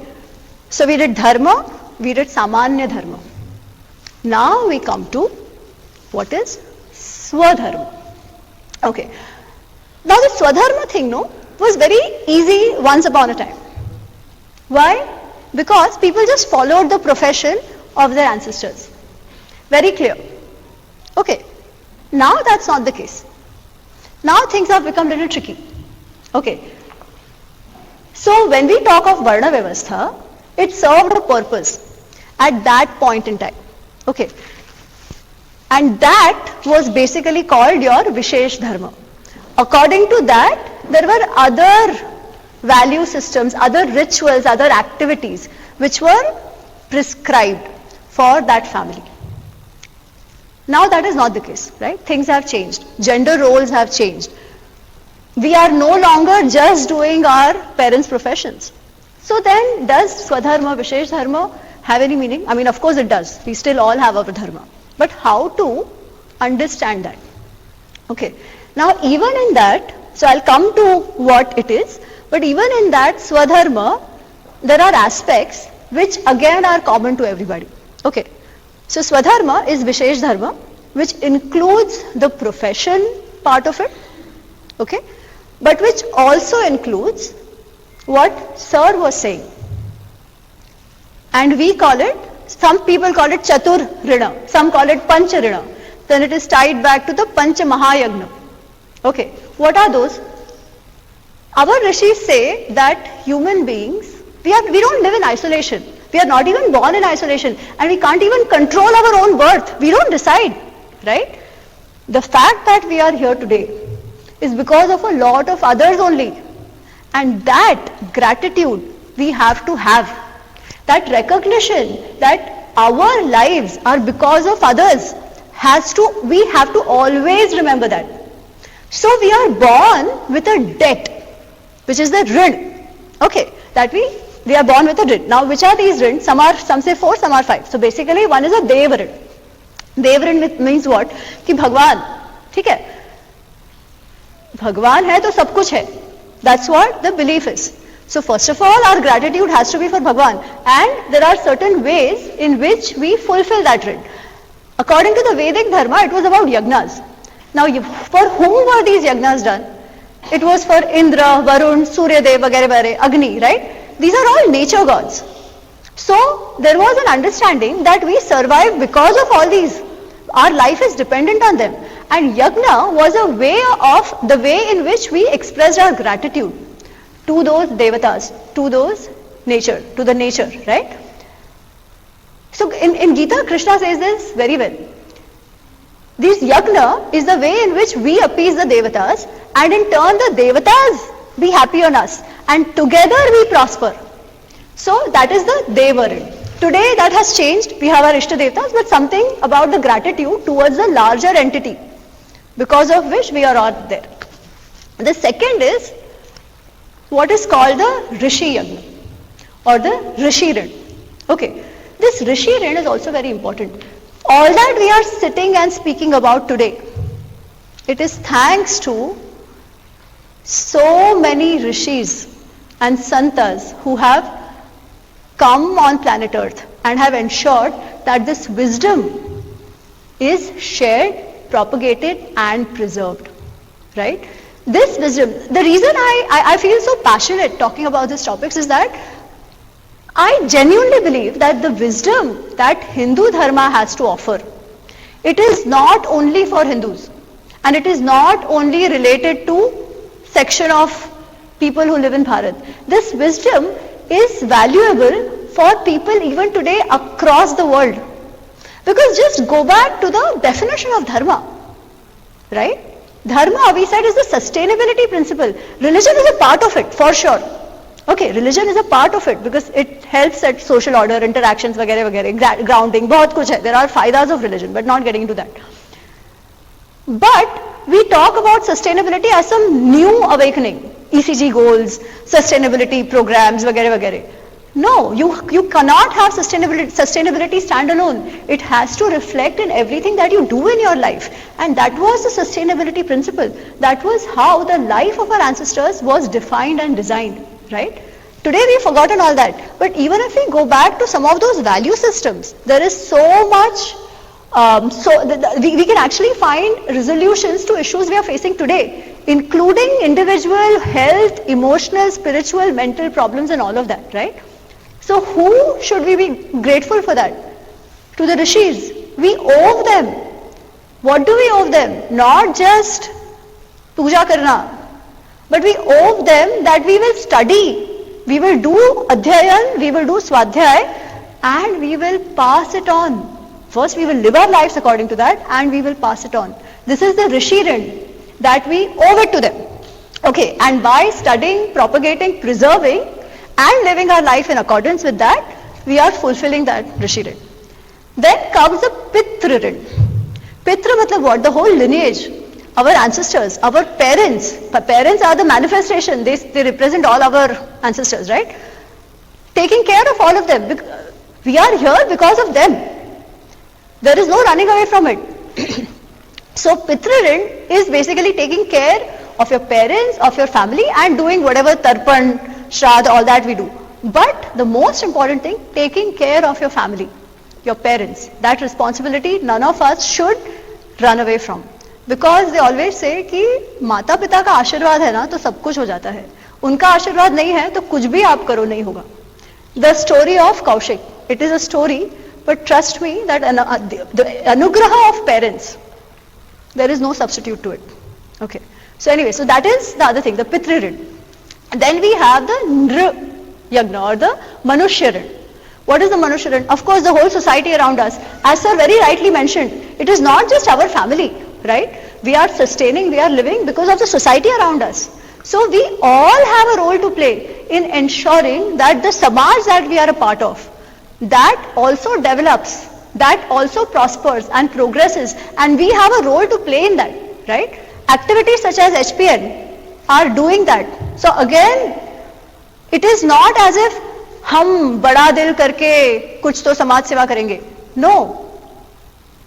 So we did Dharma, we did Samanya Dharma. Now we come to what is Swadharma. Okay. Now the Swadharma thing, was very easy once upon a time. Why? Because people just followed the profession of their ancestors. Very clear. Okay. Now that's not the case. Now things have become a little tricky. Okay. So when we talk of Varna Vyavastha, it served a purpose at that point in time. Okay. And that was basically called your Vishesh Dharma. According to that, there were other value systems, other rituals, other activities which were prescribed for that family. Now that is not the case, right? Things have changed. Gender roles have changed. We are no longer just doing our parents' professions. So then, does Swadharma, Vishesh Dharma have any meaning? I mean, of course it does. We still all have our dharma. But how to understand that? Okay. Now even in that, so I'll come to what it is, but even in that Swadharma, there are aspects which again are common to everybody. Okay. So Swadharma is Vishesh Dharma, which includes the profession part of it, okay, but which also includes what Sir was saying. And we call it, some people call it Chatur Rina, some call it Pancha Rina. Then it is tied back to the Pancha Mahayagna. Okay, what are those? Our rishis say that human beings, we don't live in isolation. We are not even born in isolation, and we can't even control our own birth. We don't decide, right? The fact that we are here today is because of a lot of others only. And that gratitude we have to have. That recognition that our lives are because of others we have to always remember that. So we are born with a debt, which is the rin. Okay, that we are born with a rin. Now which are these rins? Some say 4, some are 5. So basically one is a dev rin. Dev rin means what? Ki Bhagwan, ठीक है? Bhagwan है तो सब कुछ है. That's what the belief is. So first of all, our gratitude has to be for Bhagwan, and there are certain ways in which we fulfill that rin. According to the Vedic Dharma, it was about Yagnas. Now for whom were these Yagnas done? It was for Indra, Varun, Suryadev, vagare, Agni, right? These are all nature gods. So there was an understanding that we survive because of all these. Our life is dependent on them. And Yagna was a way of the way in which we expressed our gratitude to those devatas, to those nature, to the nature, right? So in Gita, Krishna says this very well. This Yagna is the way in which we appease the devatas, and in turn the devatas be happy on us, and together we prosper. So that is the Devarin. Today that has changed. We have our Ishta Devatas, but something about the gratitude towards the larger entity, because of which we are all there. The second is what is called the Rishi Yagna or the Rishi Rin. Okay, this Rishi Rin is also very important. All that we are sitting and speaking about today, it is thanks to so many Rishis and Santas who have come on planet Earth and have ensured that this wisdom is shared, propagated and preserved, right? This wisdom, the reason I feel so passionate talking about these topics is that I genuinely believe that the wisdom that Hindu Dharma has to offer, it is not only for Hindus, and it is not only related to section of people who live in Bharat. This wisdom is valuable for people even today across the world. Because just go back to the definition of Dharma, right? Dharma, we said, is the sustainability principle. Religion is a part of it, for sure. Okay, religion is a part of it because it helps set social order, interactions, grounding, bahut kuch hai. There are faidas of religion, but not getting into that. But we talk about sustainability as some new awakening. ECG goals, sustainability programs, No, you cannot have sustainability standalone. It has to reflect in everything that you do in your life. And that was the sustainability principle. That was how the life of our ancestors was defined and designed, right? Today we've forgotten all that. But even if we go back to some of those value systems, there is so much, we can actually find resolutions to issues we are facing today, including individual health, emotional, spiritual, mental problems and all of that, right? So who should we be grateful for that? To the rishis. We owe them What do we owe them? Not just puja karna, but we owe them that we will study, we will do adhyayan, we will do swadhyay, and we will pass it on. First we will live our lives according to that, and we will pass it on. This is the rishi rin, that we owe it to them. Okay, and by studying, propagating, preserving, and living our life in accordance with that, we are fulfilling that rishi rin. Then comes the pitra rin. Pitra matlab what? The whole lineage. Our ancestors, our parents. Parents are the manifestation. They represent all our ancestors, right? Taking care of all of them. We are here because of them. There is no running away from it. So Pitra Rin is basically taking care of your parents, of your family, and doing whatever tarpan, shraddha, all that we do. But the most important thing, taking care of your family, your parents. That responsibility none of us should run away from. Because they always say कि माता पिता का आशीर्वाद है ना तो सब कुछ हो जाता है. उनका आशीर्वाद नहीं है तो कुछ भी आप करो नहीं होगा. The story of Kaushik. It is a story, but trust me that the anugraha of parents, there is no substitute to it. Okay. So anyway, so that is the other thing, the Pitri Rin. And then we have the Nr Yagna or the Manushya Rin. What is the Manushya Rin? Of course, the whole society around us. As sir very rightly mentioned, it is not just our family, right? We are sustaining, we are living because of the society around us. So we all have a role to play in ensuring that the samaj that we are a part of, that also develops, that also prospers and progresses, and we have a role to play in that, right? Activities such as HPN are doing that. So again, it is not as if हम बड़ा दिल करके कुछ तो समाज सेवा करेंगे. No.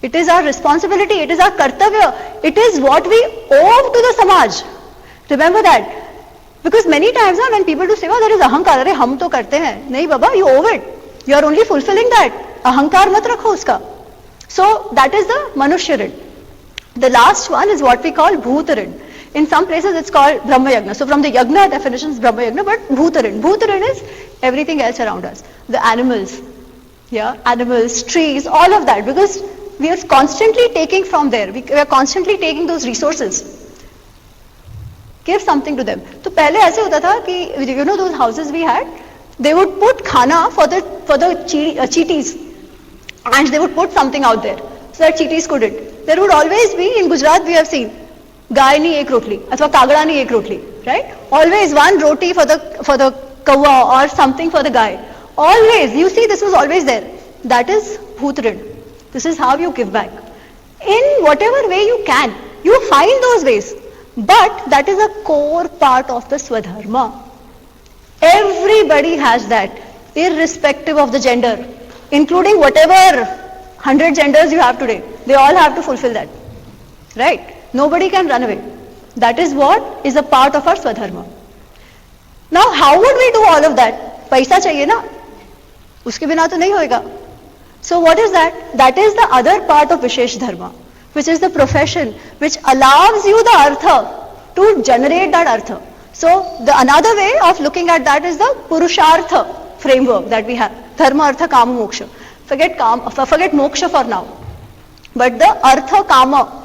It is our responsibility, it is our kartavya, it is what we owe to the samaj. Remember that. Because many times when people do seva, there is ahankar, अरे हम तो करते हैं. नहीं बाबा, you owe it. You are only fulfilling that. Ahankar mat rakho uska. So that is the Manushya Rin. The last one is what we call Bhuta Rin. In some places it's called Brahma Yagna. So from the Yagna definition is Brahma Yagna, but Bhuta Rin. Bhuta Rin is everything else around us. The animals, animals, trees, all of that. Because we are constantly taking from there. We are constantly taking those resources. Give something to them. So पहले ऐसे होता था कि you know those houses we had, they would put khana for the cheeties, and they would put something out there so that cheeties could eat. There would always be, in Gujarat we have seen, गाय नहीं एक रोटली अथवा कागड़ा नहीं एक रोटली, right? Always one roti for the kawa or something for the guy. Always, you see, this was always there. That is Bhutrin. This is how you give back. In whatever way you can, you find those ways. But that is a core part of the Swadharma. Everybody has that, irrespective of the gender, including whatever 100 genders you have today. They all have to fulfill that, right? Nobody can run away. That is what is a part of our Swadharma. Now, how would we do all of that? Paisa chahiye na? Uske bina to nahi hoega. So what is that? That is the other part of Vishesh Dharma, which is the profession which allows you the artha to generate that artha. So the another way of looking at that is the Purushartha framework that we have. Dharma, Artha, Kama, Moksha. Forget Moksha for now. But the Artha, Kama,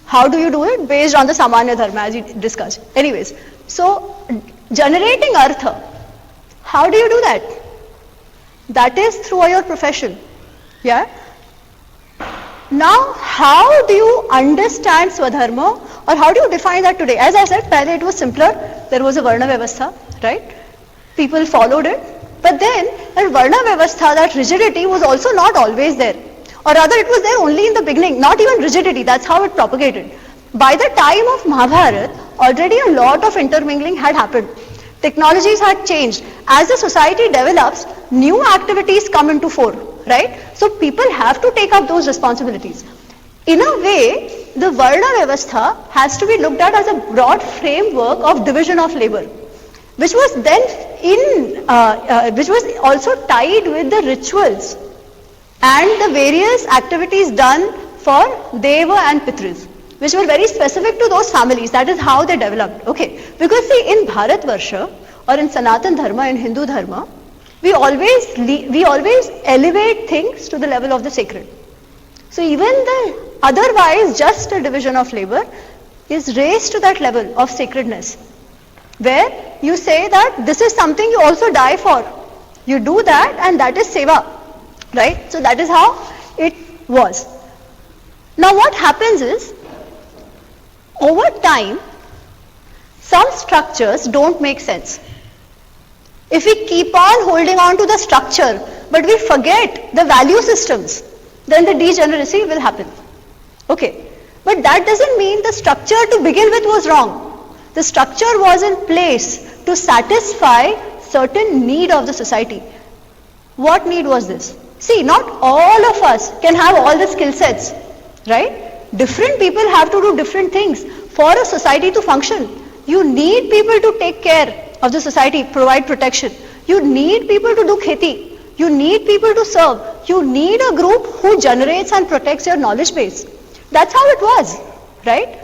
how do you do it? Based on the Samanya Dharma as we discussed. Anyways, so generating Artha, how do you do that? That is through your profession. Yeah? Now, how do you understand Swadharma, or how do you define that today? As I said, pehle it was simpler. There was a Varna Vyavastha, right? People followed it. But then, that Varna Vyavastha, that rigidity was also not always there. Or rather, it was there only in the beginning, not even rigidity. That's how it propagated. By the time of Mahabharata, already a lot of intermingling had happened. Technologies had changed. As the society develops, new activities come into fore, right? So people have to take up those responsibilities. In a way, the Varna Vyavastha has to be looked at as a broad framework of division of labor, which was then which was also tied with the rituals and the various activities done for Deva and Pitris, which were very specific to those families. That is how they developed. Okay, because see, in Bharatvarsha or in Sanatan Dharma, in Hindu Dharma, we always elevate things to the level of the sacred. So even the otherwise just a division of labor, is raised to that level of sacredness, where you say that this is something you also die for. You do that and that is seva, right? So that is how it was. Now what happens is, over time, some structures don't make sense. If we keep on holding on to the structure, but we forget the value systems, then the degeneracy will happen. Okay. But that doesn't mean the structure to begin with was wrong. The structure was in place to satisfy certain need of the society. What need was this? See, not all of us can have all the skill sets, right? Different people have to do different things for a society to function. You need people to take care of the society, provide protection. You need people to do kheti. You need people to serve. You need a group who generates and protects your knowledge base. That's how it was, right?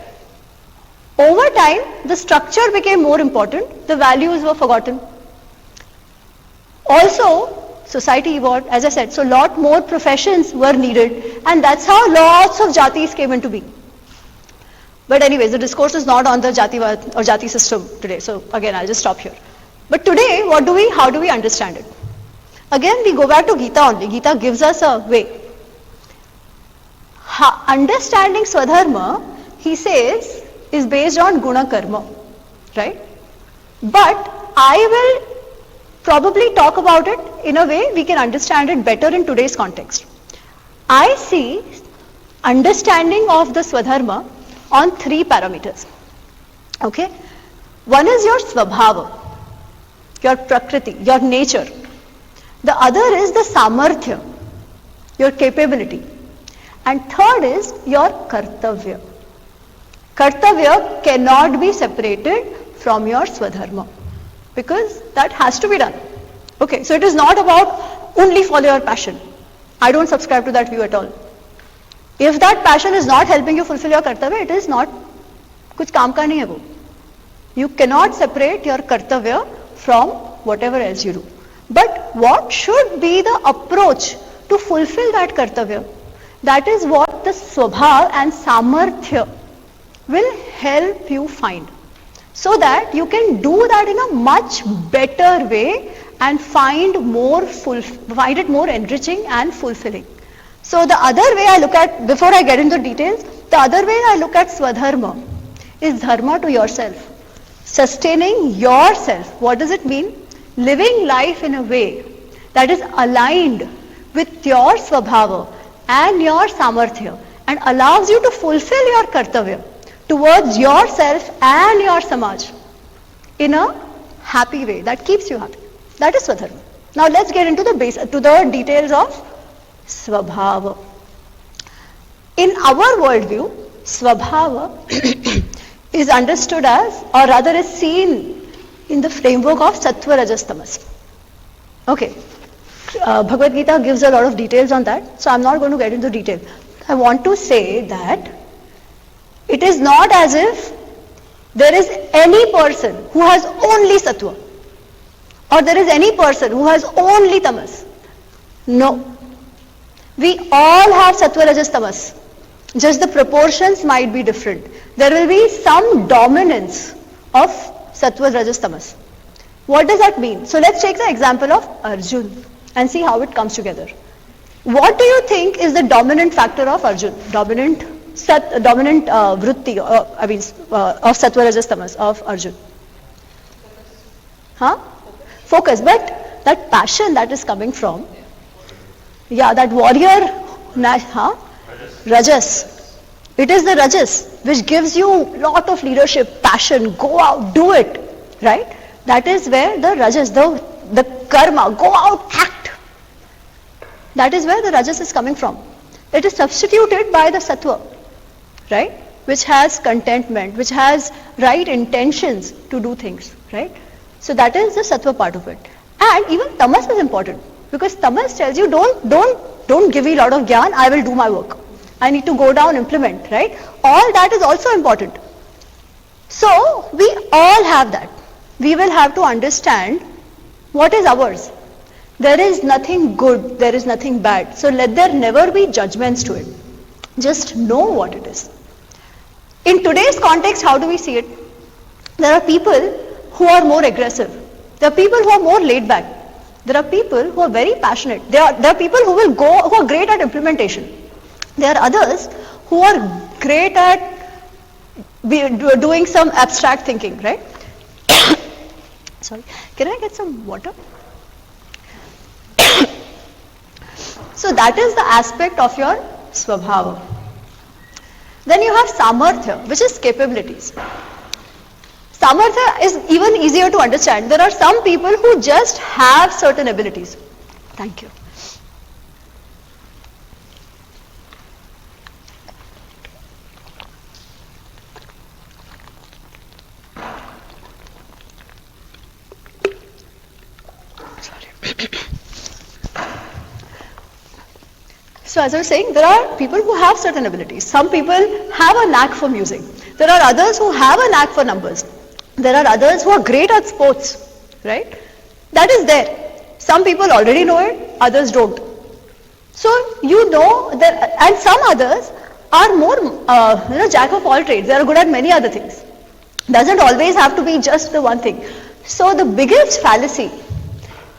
Over time, the structure became more important. The values were forgotten. Also, society evolved, as I said, so lot more professions were needed, and that's how lots of jatis came into being. But anyways, the discourse is not on the jativad or jati system today, so again I'll just stop here. But today, how do we understand it? Again, we go back to Gita only. Gita gives us a way. Understanding Swadharma, he says, is based on guna karma, right? But I will probably talk about it in a way we can understand it better in today's context. I see understanding of the Swadharma on 3 parameters. Okay? One is your Swabhava, your Prakriti, your nature. The other is the Samarthya, your capability. And third is your Kartavya. Kartavya cannot be separated from your Swadharma, because that has to be done. Okay, so it is not about only follow your passion. I don't subscribe to that view at all. If that passion is not helping you fulfill your kartavya, it is not, kuch kaam ka nahi hai wo. You cannot separate your kartavya from whatever else you do. But what should be the approach to fulfill that kartavya? That is what the Swabhava and Samarthya will help you find, so that you can do that in a much better way and find it more enriching and fulfilling. So the other way I look at, before I get into details, the other way I look at Swadharma is dharma to yourself. Sustaining yourself. What does it mean? Living life in a way that is aligned with your Swabhava and your Samarthya and allows you to fulfill your kartavya towards yourself and your samaj in a happy way that keeps you happy. That is Swadharma. Now let's get into the details of Swabhava. In our worldview, Swabhava is understood as, or rather is seen in the framework of Sattva, Rajas, Tamas. Okay. Bhagavad-Geeta gives a lot of details on that, so I'm not going to get into detail. I want to say that it is not as if there is any person who has only Sattva, or there is any person who has only Tamas. No. We all have Sattva, Rajas, Tamas. Just the proportions might be different. There will be some dominance of Sattva, Rajas, Tamas. What does that mean? So let's take the example of Arjun and see how it comes together. What do you think is the dominant factor of Arjun? Dominant vritti, of Sattva, Rajas, Tamas of Arjun? Focus. But that passion that is coming from, that warrior, Rajas. It is the Rajas which gives you lot of leadership, passion, go out, do it, right? That is where the Rajas, the karma, go out, act. That is where the Rajas is coming from. It is substituted by the Sattva, right? Which has contentment, which has right intentions to do things, right? So that is the Sattva part of it. And even Tamas is important, because Tamas tells you don't give me a lot of gyan, I will do my work. I need to go down, implement, right? All that is also important. So we all have that. We will have to understand what is ours. There is nothing good, there is nothing bad. So let there never be judgments to it. Just know what it is. In today's context, how do we see it? There are people who are more aggressive. There are people who are more laid back. There are people who are very passionate. There are people who are great at implementation. There are others who are great at doing some abstract thinking, right? Sorry, can I get some water? So that is the aspect of your Swabhava. Then you have Samarthya, which is capabilities. Samarthya is even easier to understand. There are some people who just have certain abilities. Thank you. So as I was saying, there are people who have certain abilities. Some people have a knack for music. There are others who have a knack for numbers. There are others who are great at sports, right? That is there. Some people already know it, others don't. So you know that, and some others are more, jack of all trades. They are good at many other things. Doesn't always have to be just the one thing. So the biggest fallacy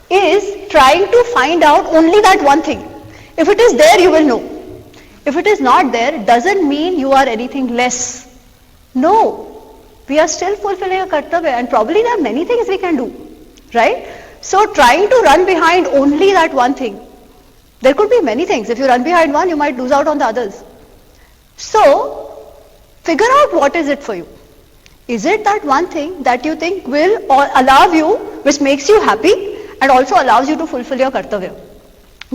is trying to find out only that one thing. If it is there, you will know. If it is not there, it doesn't mean you are anything less. No, we are still fulfilling a kartavya, and probably there are many things we can do, right? So trying to run behind only that one thing, there could be many things. If you run behind one, you might lose out on the others. So figure out what is it for you. Is it that one thing that you think will allow you, which makes you happy and also allows you to fulfill your kartavya?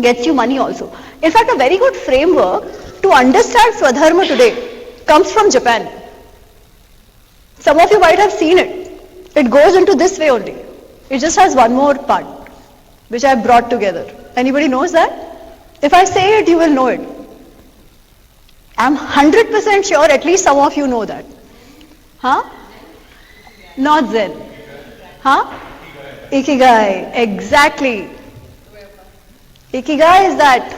Gets you money also. In fact, a very good framework to understand Swadharma today comes from Japan. Some of you might have seen it. It goes into this way only. It just has one more part, which I have brought together. Anybody knows that? If I say it, you will know it. I'm 100% sure at least some of you know that. Huh? Not Zen. Huh? Ikigai. Exactly. Ikigai is that,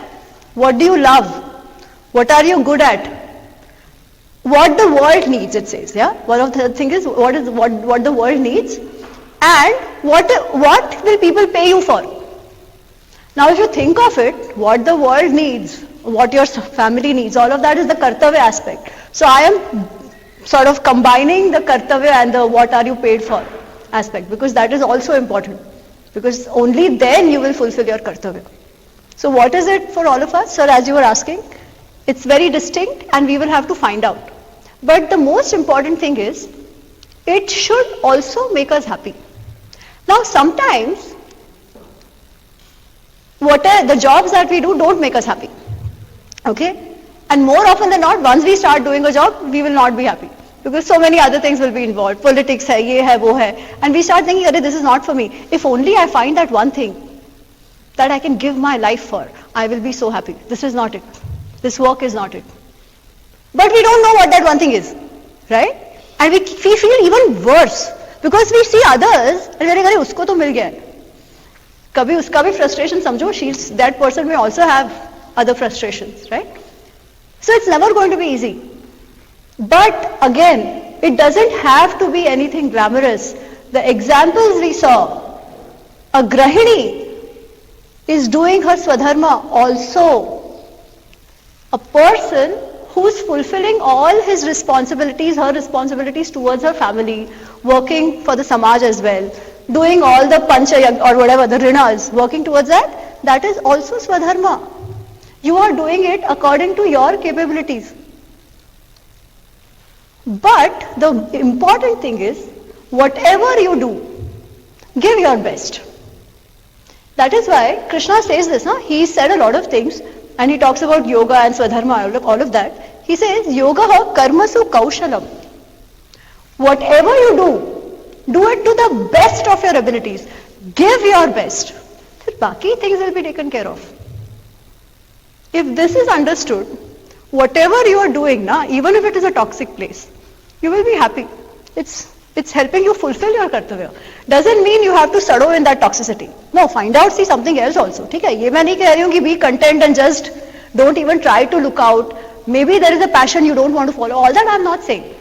what do you love? What are you good at? What the world needs, it says, yeah? One of the things is what the world needs, and what will people pay you for? Now if you think of it, what the world needs, what your family needs, all of that is the kartavya aspect. So I am sort of combining the kartavya and the what are you paid for aspect, because that is also important, because only then you will fulfill your kartavya. So what is it for all of us? Sir, as you were asking, it's very distinct and we will have to find out. But the most important thing is, it should also make us happy. Now sometimes, the jobs that we do don't make us happy. Okay? And more often than not, once we start doing a job, we will not be happy. Because so many other things will be involved. Politics hai, ye hai, wo hai. And we start thinking, this is not for me. If only I find that one thing that I can give my life for, I will be so happy. This is not it. This work is not it. But we don't know what that one thing is, right? And we feel even worse because we see others and we're like, usko to mil gaya. Kabhi uska bhi frustration samjho, that person may also have other frustrations, right? So it's never going to be easy. But again, it doesn't have to be anything glamorous. The examples we saw, a grahini is doing her Swadharma also. A person who's fulfilling all his responsibilities, her responsibilities towards her family, working for the Samaj as well, doing all the Pancha or whatever, the Rinas, working towards that, that is also Swadharma. You are doing it according to your capabilities. But the important thing is, whatever you do, give your best. That is why Krishna says this, he said a lot of things, and he talks about yoga and Swadharma, all of that. He says, yoga karmasu kaushalam. Whatever you do it to the best of your abilities. Give your best. Baki things will be taken care of. If this is understood, whatever you are doing, even if it is a toxic place, you will be happy. It's helping you fulfill your kartavya. Doesn't mean you have to sado in that toxicity. No, find out, see something else also. Okay? Ye main nahi keh rahi hu ki be content and just don't even try to look out. maybe there is a passion you don't want to follow. All that I'm not saying.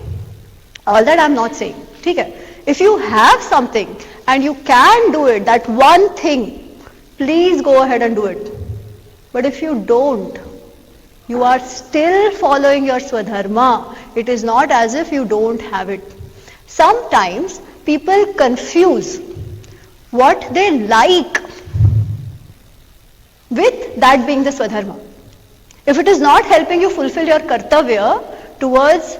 All that I'm not saying. Okay? If you have something and you can do it, that one thing, please go ahead and do it. But if you don't, you are still following your Swadharma. It is not as if you don't have it. Sometimes people confuse what they like with that being the Swadharma. If it is not helping you fulfill your kartavya towards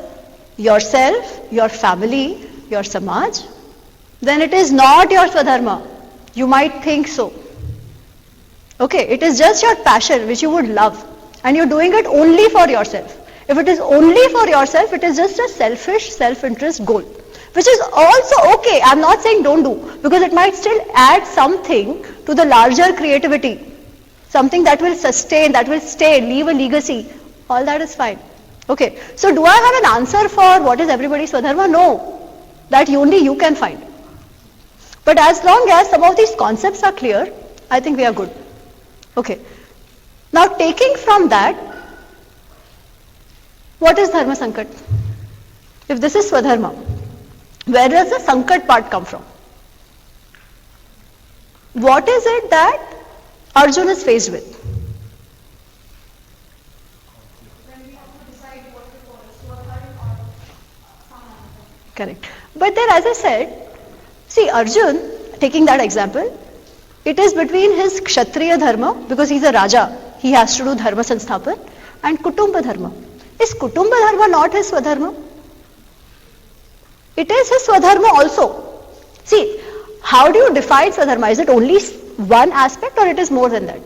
yourself, your family, your samaj, then it is not your Swadharma. You might think so. Okay, it is just your passion which you would love, and you're doing it only for yourself. If it is only for yourself, it is just a selfish, self-interest goal, which is also okay. I'm not saying don't do, because it might still add something to the larger creativity, something that will sustain, that will stay, leave a legacy. All that is fine. Okay, so do I have an answer for what is everybody's Swadharma? No, that only you can find. But as long as some of these concepts are clear, I think we are good. Okay, now taking from that, what is Dharma Sankat? If this is Swadharma, where does the Sankat part come from? What is it that Arjuna is faced with? When we have to decide what to follow, Swadharma or Samanya. Correct. But then, as I said, see, Arjun, taking that example, it is between his Kshatriya Dharma, because he's a Raja, he has to do Dharma Sansthapan, and Kutumba Dharma. Is Kutumba Dharma not his Swadharma? It is his Swadharma also. See, how do you define Swadharma? Is it only one aspect or it is more than that?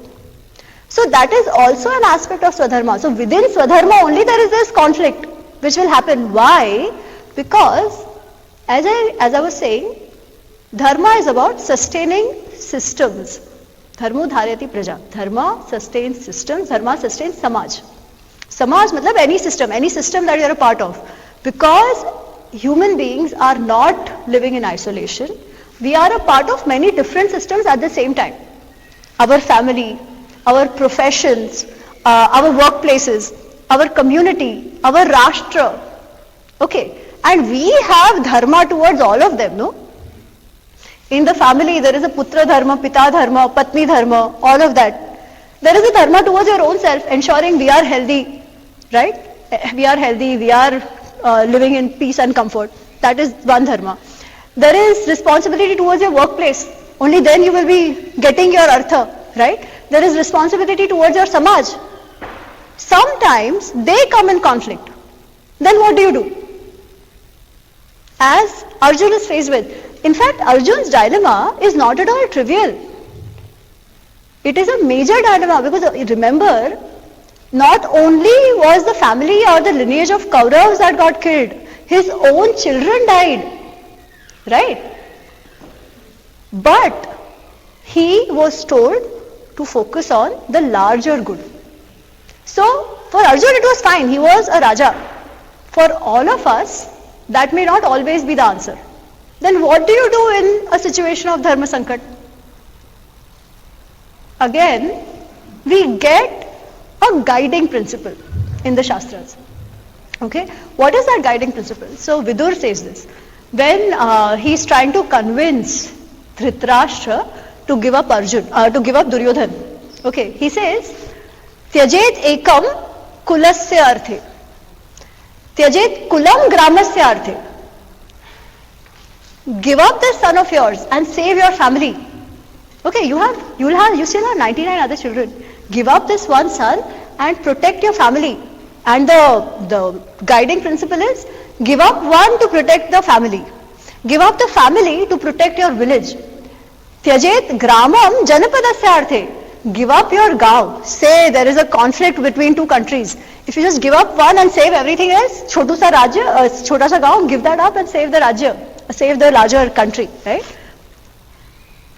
So that is also an aspect of Swadharma. So within Swadharma only there is this conflict which will happen. Why? Because as I was saying, Dharma is about sustaining systems. Dharmo dharayati praja. Dharma sustains systems. Dharma sustains samaj. Samaj matlab any system that you are a part of. Because human beings are not living in isolation. We are a part of many different systems at the same time. Our family, our professions, our workplaces, our community, our rashtra. Okay. And we have dharma towards all of them, no? In the family, there is a putra dharma, pita dharma, patni dharma, all of that. There is a dharma towards your own self, ensuring we are healthy, right? We are healthy, we are living in peace and comfort. That is one dharma. There is responsibility towards your workplace. Only then you will be getting your artha, right? There is responsibility towards your samaj. Sometimes they come in conflict. Then what do? As Arjuna is faced with. In fact, Arjuna's dilemma is not at all trivial. It is a major dilemma because remember, not only was the family or the lineage of Kauravas that got killed, his own children died. Right? But he was told to focus on the larger good. So, for Arjuna it was fine, he was a Raja. For all of us, that may not always be the answer. Then what do you do in a situation of Dharma Sankat? Again, we get a guiding principle in the Shastras. Okay? What is that guiding principle? So Vidur says this. When he is trying to convince Dhritarashtra to give up to give up Duryodhan. Okay, he says, Tyajet ekam kulasya arthe. Tyajet kulam gramasya arthe. Give up this son of yours and save your family. Okay, you still have 99 other children. Give up this one son and protect your family. And the guiding principle is, give up one to protect the family. Give up the family to protect your village. Tyajet gramam janapadasya arthe. Give up your gaon. Say there is a conflict between two countries. If you just give up one and save everything else, chota sa gaon, give that up and save the rajya. Save the larger country, right?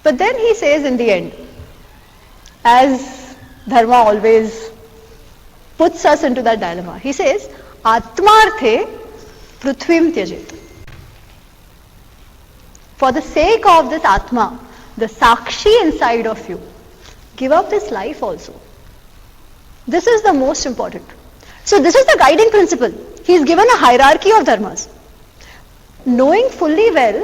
But then he says in the end, as Dharma always puts us into that dilemma, he says, Atmarthe prithvim tyajet. For the sake of this Atma, the Sakshi inside of you, give up this life also. This is the most important. So this is the guiding principle. He is given a hierarchy of dharmas, knowing fully well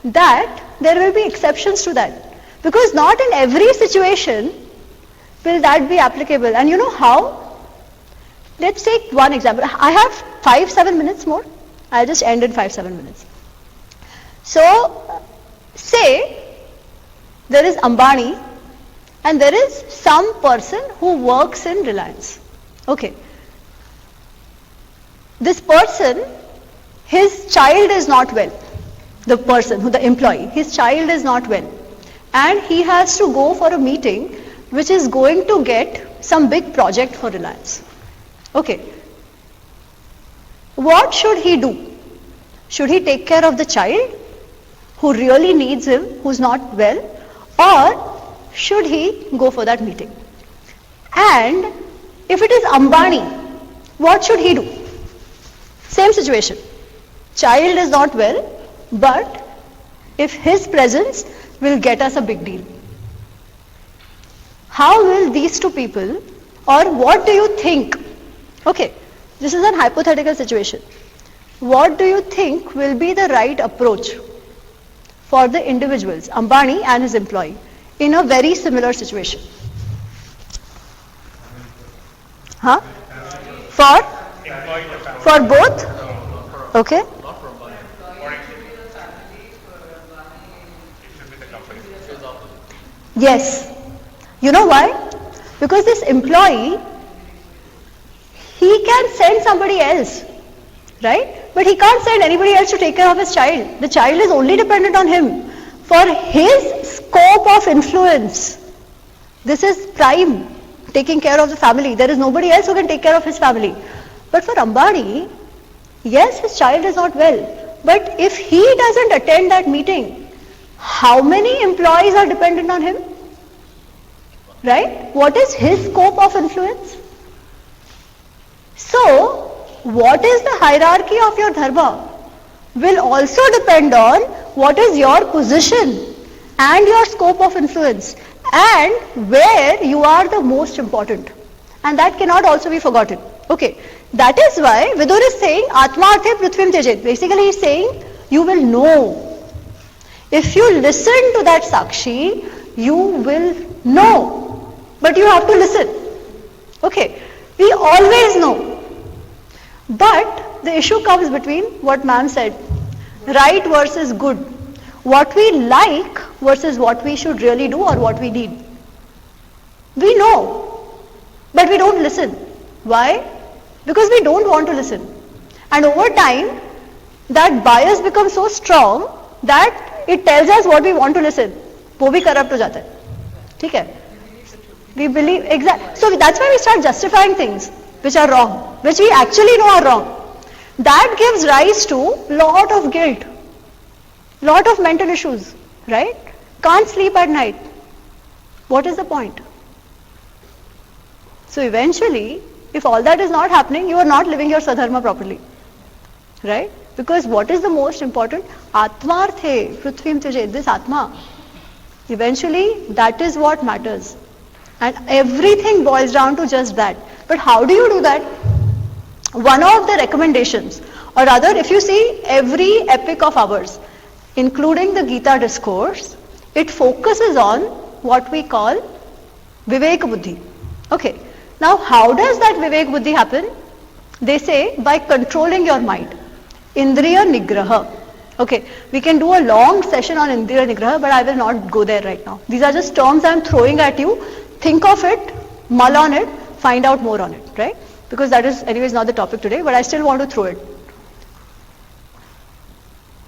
that there will be exceptions to that. Because not in every situation will that be applicable. And you know how? Let's take one example. I have 5-7 minutes more. I'll just end in 5-7 minutes. So, say there is Ambani and there is some person who works in Reliance. Okay. This person, his child is not well. The person, the employee, his child is not well. And he has to go for a meeting which is going to get some big project for Reliance. Okay. What should he do? Should he take care of the child who really needs him, who's not well, or should he go for that meeting? And if it is Ambani, what should he do? Same situation. Child is not well, but if his presence will get us a big deal. How will these two people, or what do you think? Okay, this is a hypothetical situation. What do you think will be the right approach for the individuals, Ambani and his employee, in a very similar situation? Huh? For both? Okay. Yes. You know why? Because this employee, he can send somebody else, right? But he can't send anybody else to take care of his child. The child is only dependent on him. For his scope of influence, this is prime, taking care of the family. There is nobody else who can take care of his family. But for Ambani, yes, his child is not well. But if he doesn't attend that meeting, how many employees are dependent on him? Right? What is his scope of influence? So, what is the hierarchy of your dharma will also depend on what is your position and your scope of influence and where you are the most important. And that cannot also be forgotten. Okay. That is why Vidur is saying Atmarthe Prithvim Tejet. Basically he is saying you will know. If you listen to that Sakshi, you will know. But you have to listen. Okay. We always know. But the issue comes between what ma'am said, right versus good. What we like versus what we should really do or what we need. We know, but we don't listen. Why? Because we don't want to listen. And over time, that bias becomes so strong that it tells us what we want to listen. वो भी corrupt हो जाता है. ठीक है? We believe, exactly. So that's why we start justifying things which are wrong, which we actually know are wrong. That gives rise to lot of guilt, lot of mental issues, right? Can't sleep at night. What is the point? So eventually, if all that is not happening, you are not living your Swadharma properly, right? Because what is the most important? Atmarthe, Prithvim Tejet, this Atma. Eventually, that is what matters. And everything boils down to just that. But how do you do that? One of the recommendations, or rather if you see every epic of ours, including the Gita discourse, it focuses on what we call Vivek Buddhi. Okay. Now how does that Vivek Buddhi happen? They say by controlling your mind. Indriya Nigraha. Okay, we can do a long session on Indriya Nigraha, but I will not go there right now. These are just terms I am throwing at you. Think of it, mull on it, find out more on it, right? Because that is anyways not the topic today, but I still want to throw it.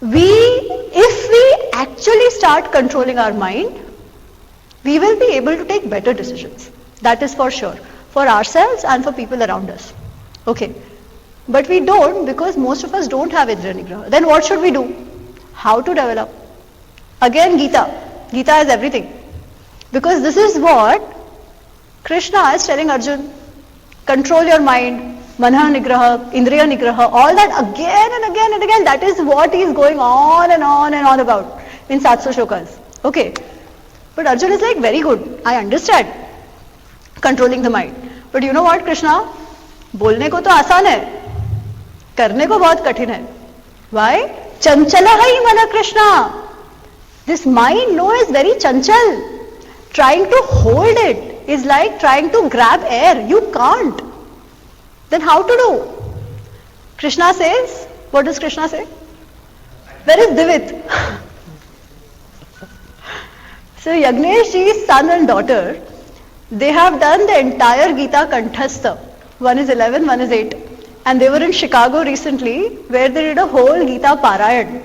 If we actually start controlling our mind, we will be able to take better decisions. That is for sure. For ourselves and for people around us. Okay. But we don't, because most of us don't have Indriya Nigraha. Then what should we do? How to develop? Again Gita. Gita is everything. Because this is what Krishna is telling Arjun. Control your mind, Manha Nigraha, Indriya Nigraha, all that again and again and again. That is what he is going on and on and on about in Satsu Shlokas. Okay. But Arjun is like, very good. I understand controlling the mind. But you know what, Krishna? बोलने को तो आसान है, करने को बहुत कठिन है. Why? Chanchala hai mana Krishna. This mind, no, is very chanchal. Trying to hold it is like trying to grab air. You can't. Then how to do? Krishna says, what does Krishna say? Where is Divit? So Yagnesh ji's son and daughter, they have done the entire Gita Kanthastha. One is 11, one is 8. And they were in Chicago recently where they did a whole Gita Parayan.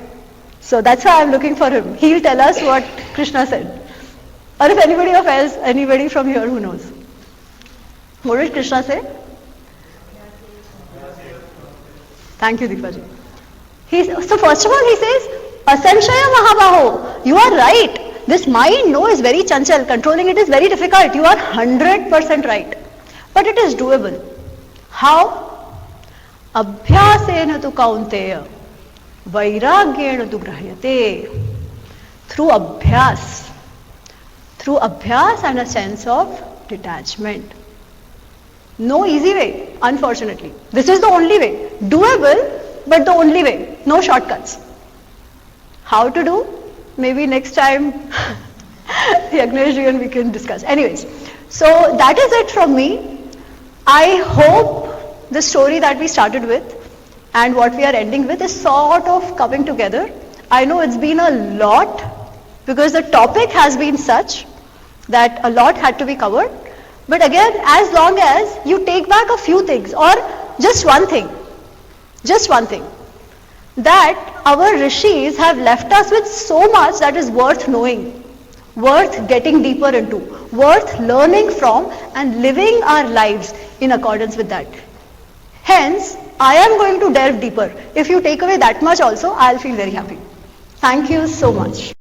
So that's why I'm looking for him. He'll tell us what Krishna said. Or if anybody of else, anybody from here who knows. What did Krishna say? Thank you, Deepaji. So first of all he says, Asanshaya Mahabaho, you are right. This mind, no, is very chanchal. Controlling it is very difficult. You are 100% right. But it is doable. How? Abhyasena tu kaunteya, vairagyena tu grahyate. Through abhyas. Through abhyas and a sense of detachment. No easy way, unfortunately. This is the only way. Doable, but the only way. No shortcuts. How to do? Maybe next time, Yagnesh and we can discuss. Anyways, so that is it from me. I hope the story that we started with and what we are ending with is sort of coming together. I know it's been a lot because the topic has been such that a lot had to be covered. But again, as long as you take back a few things or just one thing, that our rishis have left us with so much that is worth knowing, worth getting deeper into, worth learning from and living our lives in accordance with that. Hence, I am going to delve deeper. If you take away that much also, I'll feel very happy. Thank you so much.